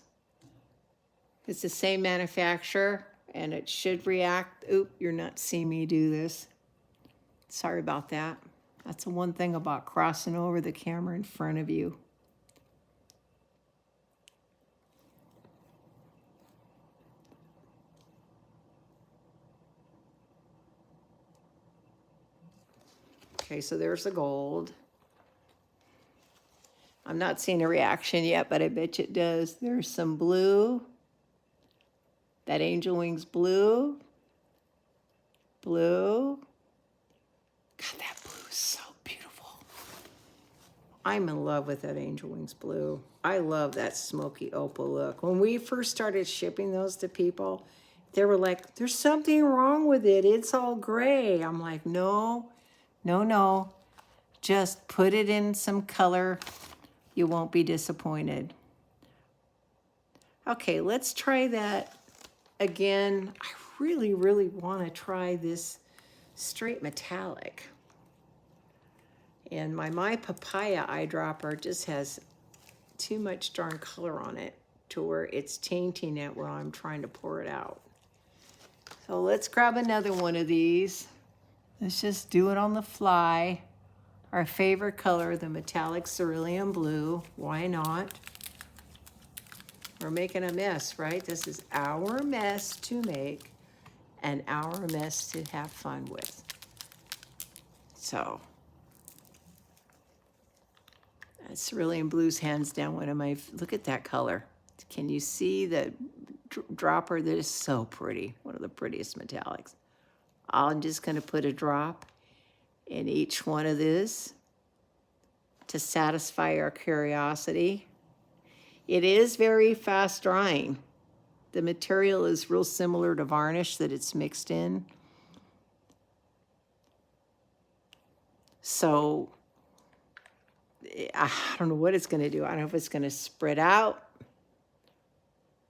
It's the same manufacturer, and it should react. Oop, you're not seeing me do this. Sorry about that. That's the one thing about crossing over the camera in front of you. Okay, so there's the gold. I'm not seeing a reaction yet, but I bet you it does. There's some blue. That Angelwings blue. Blue. God, that blue is so beautiful. I'm in love with that Angelwings blue. I love that smoky opal look. When we first started shipping those to people, they were like, there's something wrong with it. It's all gray. I'm like, no. Just put it in some color. You won't be disappointed. Okay, let's try that again. I really want to try this straight metallic. And my papaya eyedropper just has too much darn color on it to where it's tainting it while I'm trying to pour it out. So let's grab another one of these. Let's just do it on the fly. Our favorite color, the metallic cerulean blue. Why not? We're making a mess, right? This is our mess to make and our mess to have fun with. So, that's cerulean blue's hands down one of my, look at that color. Can you see the dropper? That is so pretty. One of the prettiest metallics. I'm just going to put a drop in each one of these to satisfy our curiosity. It is very fast drying. The material is real similar to varnish that it's mixed in. So I don't know what it's going to do. I don't know if it's going to spread out.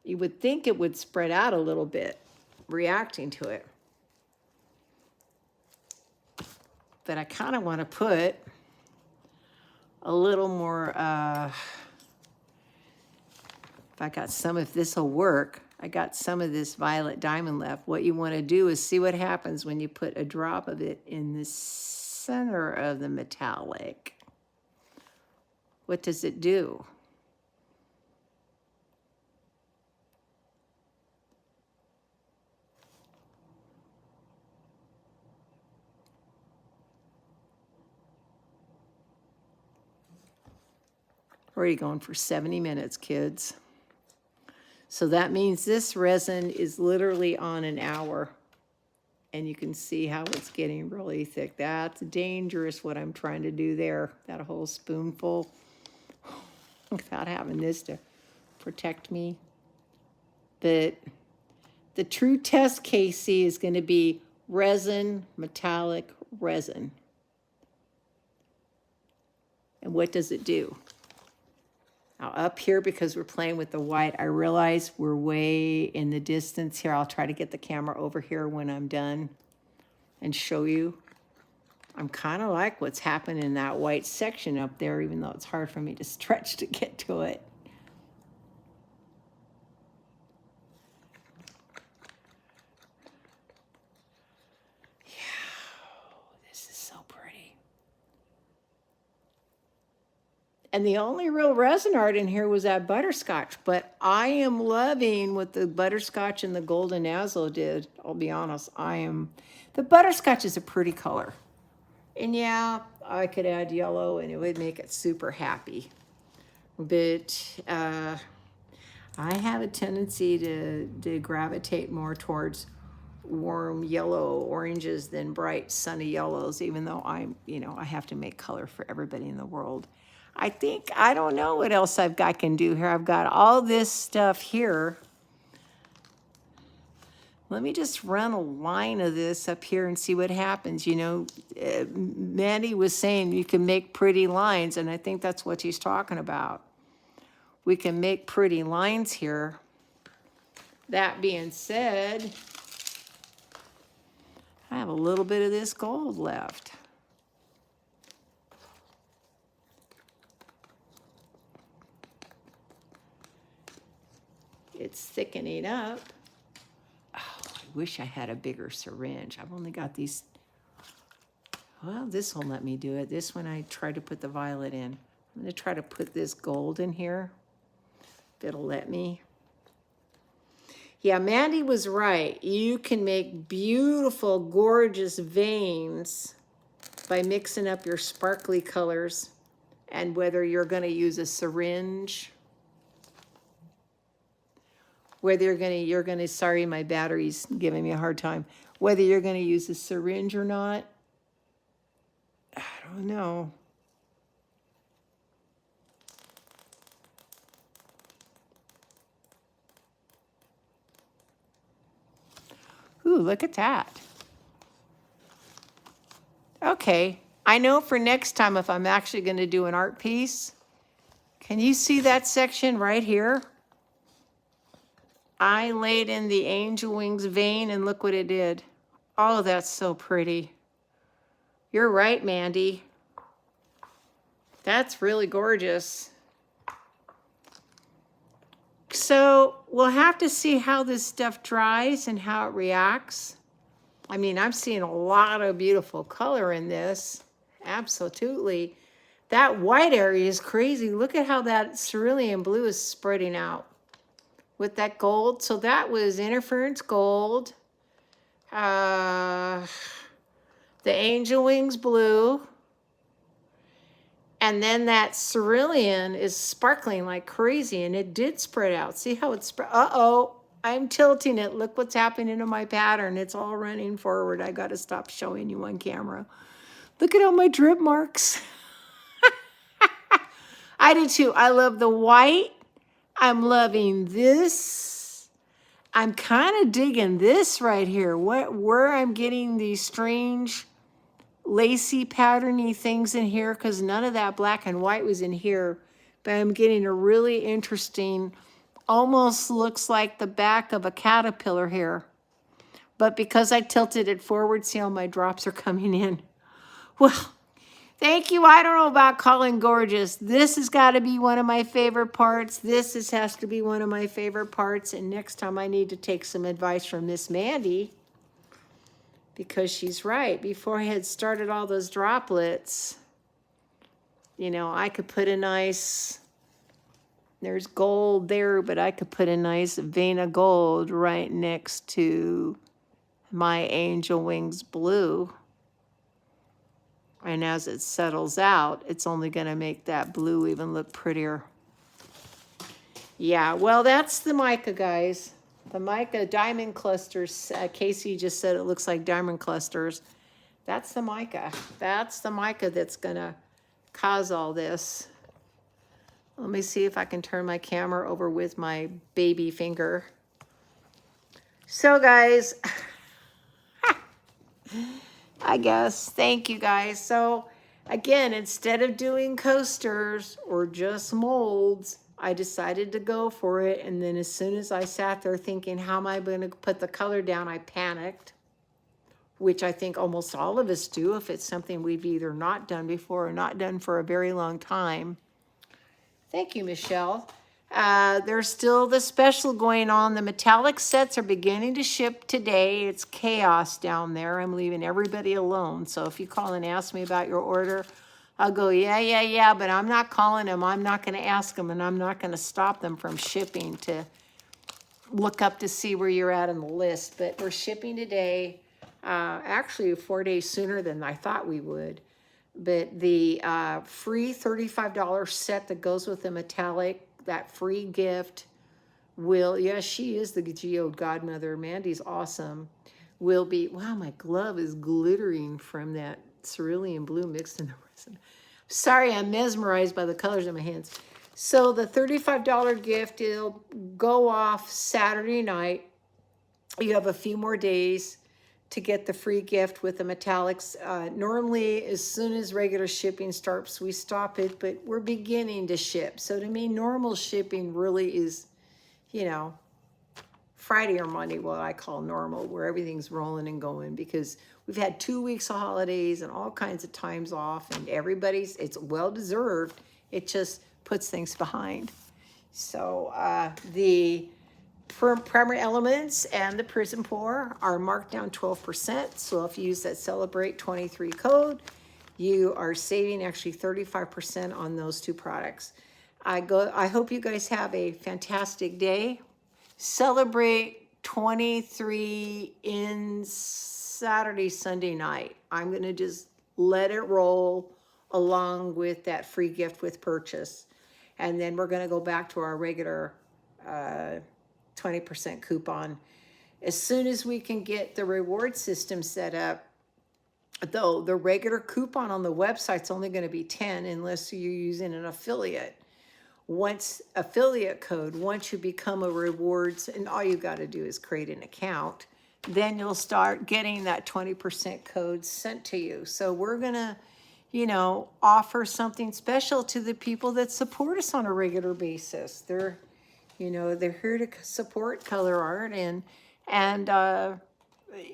You would think it would spread out a little bit, reacting to it. but I kind of want to put a little more, if I got some, if this will work, I got some of this violet diamond left. What you want to do is see what happens when you put a drop of it in the center of the metallic. What does it do? Where are you going for 70 minutes, kids? So that means this resin is literally on an hour. And you can see how it's getting really thick. That's dangerous what I'm trying to do there. That whole spoonful without having this to protect me. But the true test, Casey, is going to be resin, metallic resin. And what does it do? Now up here, because we're playing with the white, I realize we're way in the distance here. I'll try to get the camera over here when I'm done and show you. I'm kind of like what's happening in that white section up there, even though it's hard for me to stretch to get to it. And the only real resin art in here was that butterscotch. But I am loving what the butterscotch and the golden azure did. I'll be honest. The butterscotch is a pretty color. And yeah, I could add yellow and it would make it super happy. But I have a tendency to gravitate more towards warm yellow oranges than bright sunny yellows, even though I have to make color for everybody in the world. I don't know what else I can do here. I've got all this stuff here. Let me just run a line of this up here and see what happens. You know, Mandy was saying you can make pretty lines, and I think that's what she's talking about. We can make pretty lines here. That being said, I have a little bit of this gold left. It's thickening up. Oh, I wish I had a bigger syringe. I've only got these. Well, this will let me do it. This one I tried to put the violet in. I'm going to try to put this gold in here. It'll let me. Yeah, Mandy was right. You can make beautiful, gorgeous veins by mixing up your sparkly colors, and whether you're going to use a syringe, whether you're going to, sorry, my battery's giving me a hard time, whether you're going to use a syringe or not, I don't know. Ooh, look at that. Okay, I know for next time if I'm actually going to do an art piece, can you see that section right here? I laid in the Angelwings vein and look what it did. Oh, that's so pretty. You're right, Mandy. That's really gorgeous. So we'll have to see how this stuff dries and how it reacts. I mean, I'm seeing a lot of beautiful color in this. Absolutely. That white area is crazy. Look at how that cerulean blue is spreading out with that gold. So that was interference gold. The Angelwings blue. And then that cerulean is sparkling like crazy, and it did spread out. See how it spread? Uh-oh, I'm tilting it. Look what's happening to my pattern. It's all running forward. I got to stop showing you on camera. Look at all my drip marks. I do too. I love the white. I'm loving this. I'm kind of digging this right here. Where I'm getting these strange lacy patterny things in here, because none of that black and white was in here, but I'm getting a really interesting, almost looks like the back of a caterpillar here, but because I tilted it forward, see how my drops are coming in. Well, thank you. I don't know about calling gorgeous. This has got to be one of my favorite parts. Has to be one of my favorite parts. And next time I need to take some advice from Miss Mandy, because she's right. Before I had started all those droplets, you know, I could put a nice, there's gold there, but I could put a nice vein of gold right next to my Angelwings blue. And as it settles out, it's only going to make that blue even look prettier. Yeah, well, that's the mica, guys. The mica diamond clusters. Casey just said it looks like diamond clusters. That's the mica. That's the mica that's going to cause all this. Let me see if I can turn my camera over with my baby finger. So, guys, I guess, thank you, guys. So, again, instead of doing coasters or just molds, I decided to go for it. And then as soon as I sat there thinking, how am I going to put the color down, I panicked, which I think almost all of us do if it's something we've either not done before or not done for a very long time. Thank you, Michelle. There's still the special going on. The metallic sets are beginning to ship today. It's chaos down there. I'm leaving everybody alone. So if you call and ask me about your order, I'll go, yeah, but I'm not calling them. I'm not going to ask them, and I'm not going to stop them from shipping to look up to see where you're at on the list. But we're shipping today, actually 4 days sooner than I thought we would. But the free $35 set that goes with the metallic, that free gift will, yes, she is the geode godmother. Mandy's awesome. Will be, wow, my glove is glittering from that cerulean blue mixed in the resin. Sorry, I'm mesmerized by the colors in my hands. So the $35 gift, it'll go off Saturday night. You have a few more days to get the free gift with the metallics. Normally, as soon as regular shipping starts, we stop it, but we're beginning to ship. So to me, normal shipping really is, you know, Friday or Monday, what I call normal, where everything's rolling and going, because we've had 2 weeks of holidays and all kinds of times off, and it's well-deserved. It just puts things behind. So the primary elements and the PrizmPour are marked down 12%. So if you use that Celebrate 23 code, you are saving actually 35% on those two products. I hope you guys have a fantastic day. Celebrate 23 in Saturday, Sunday night. I'm going to just let it roll along with that free gift with purchase. And then we're going to go back to our regular 20% coupon. As soon as we can get the reward system set up, though, the regular coupon on the website's only going to be 10 unless you're using an affiliate. Once you become a rewards, and all you got to do is create an account, then you'll start getting that 20% code sent to you. So we're going to, you know, offer something special to the people that support us on a regular basis. They're here to support ColourArte, and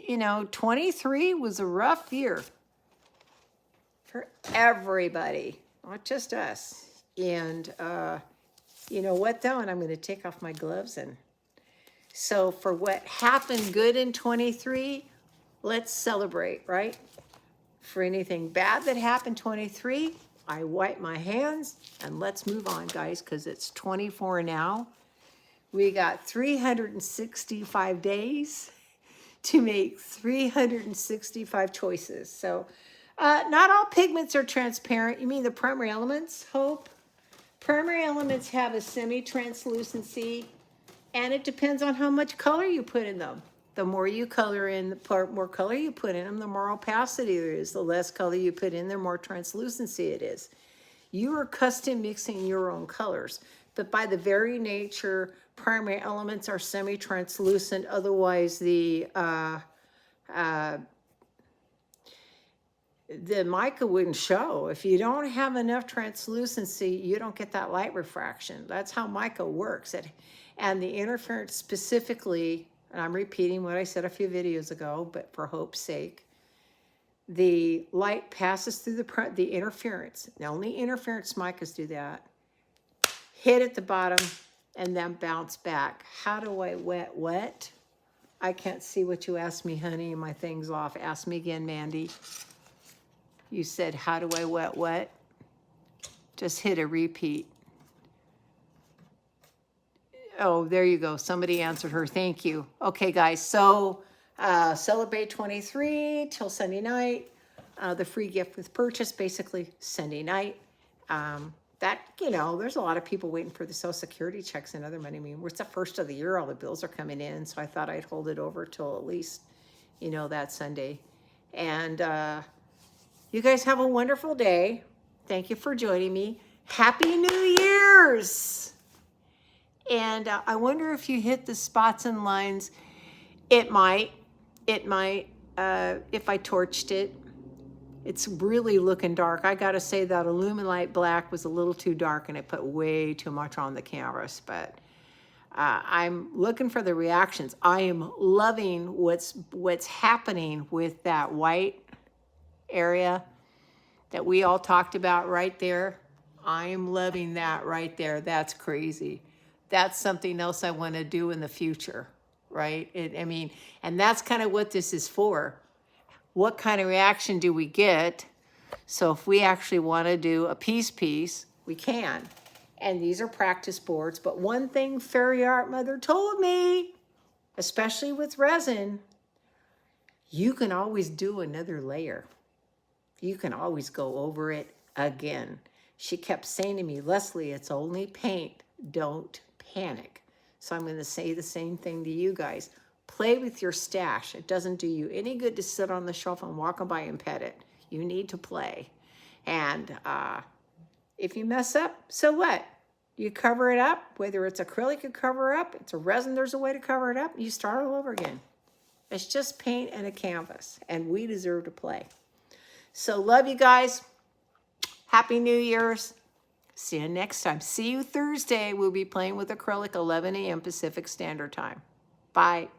you know, 23 was a rough year for everybody, not just us. And you know what, though? And I'm going to take off my gloves. And so for what happened good in 23, let's celebrate, right? For anything bad that happened 23, I wipe my hands and let's move on, guys, because it's 24 now. We got 365 days to make 365 choices. So not all pigments are transparent. You mean the primary elements, Hope? Primary elements have a semi-translucency, and it depends on how much color you put in them. The more you color in, the more color you put in them, the more opacity there is. The less color you put in, the more translucency it is. You are custom mixing your own colors, but by the very nature, primary elements are semi-translucent. Otherwise, the mica wouldn't show. If you don't have enough translucency, you don't get that light refraction. That's how mica works. And the interference specifically, and I'm repeating what I said a few videos ago, but for hope's sake, the light passes through the interference. Now, only interference micas do that. Hit at the bottom and then bounce back. How do I wet? I can't see what you asked me, honey. My thing's off. Ask me again, Mandy. You said, how do I wet? Just hit a repeat. Oh, there you go. Somebody answered her. Thank you. Okay, guys. So celebrate 23 till Sunday night. The free gift with purchase, basically Sunday night. That, you know, there's a lot of people waiting for the Social Security checks and other money. I mean, it's the first of the year. All the bills are coming in. So I thought I'd hold it over till at least, you know, that Sunday. And you guys have a wonderful day. Thank you for joining me. Happy New Year's. And I wonder if you hit the spots and lines. It might, if I torched it. It's really looking dark. I gotta say that Illuminate Black was a little too dark and it put way too much on the canvas, but I'm looking for the reactions. I am loving what's happening with that white area that we all talked about right there. I am loving that right there. That's crazy. That's something else I want to do in the future, right? I mean, and that's kind of what this is for. What kind of reaction do we get? So if we actually want to do a piece, we can. And these are practice boards. But one thing Fairy Art Mother told me, especially with resin, you can always do another layer. You can always go over it again. She kept saying to me, Leslie, it's only paint. Don't panic. So I'm going to say the same thing to you guys. Play with your stash. It doesn't do you any good to sit on the shelf and walk by and pet it. You need to play. And if you mess up, so what? You cover it up. Whether it's acrylic, you cover up. It's a resin, there's a way to cover it up. You start all over again. It's just paint and a canvas. And we deserve to play. So love you guys. Happy New Year's. See you next time. See you Thursday. We'll be playing with acrylic 11 a.m. Pacific Standard Time. Bye.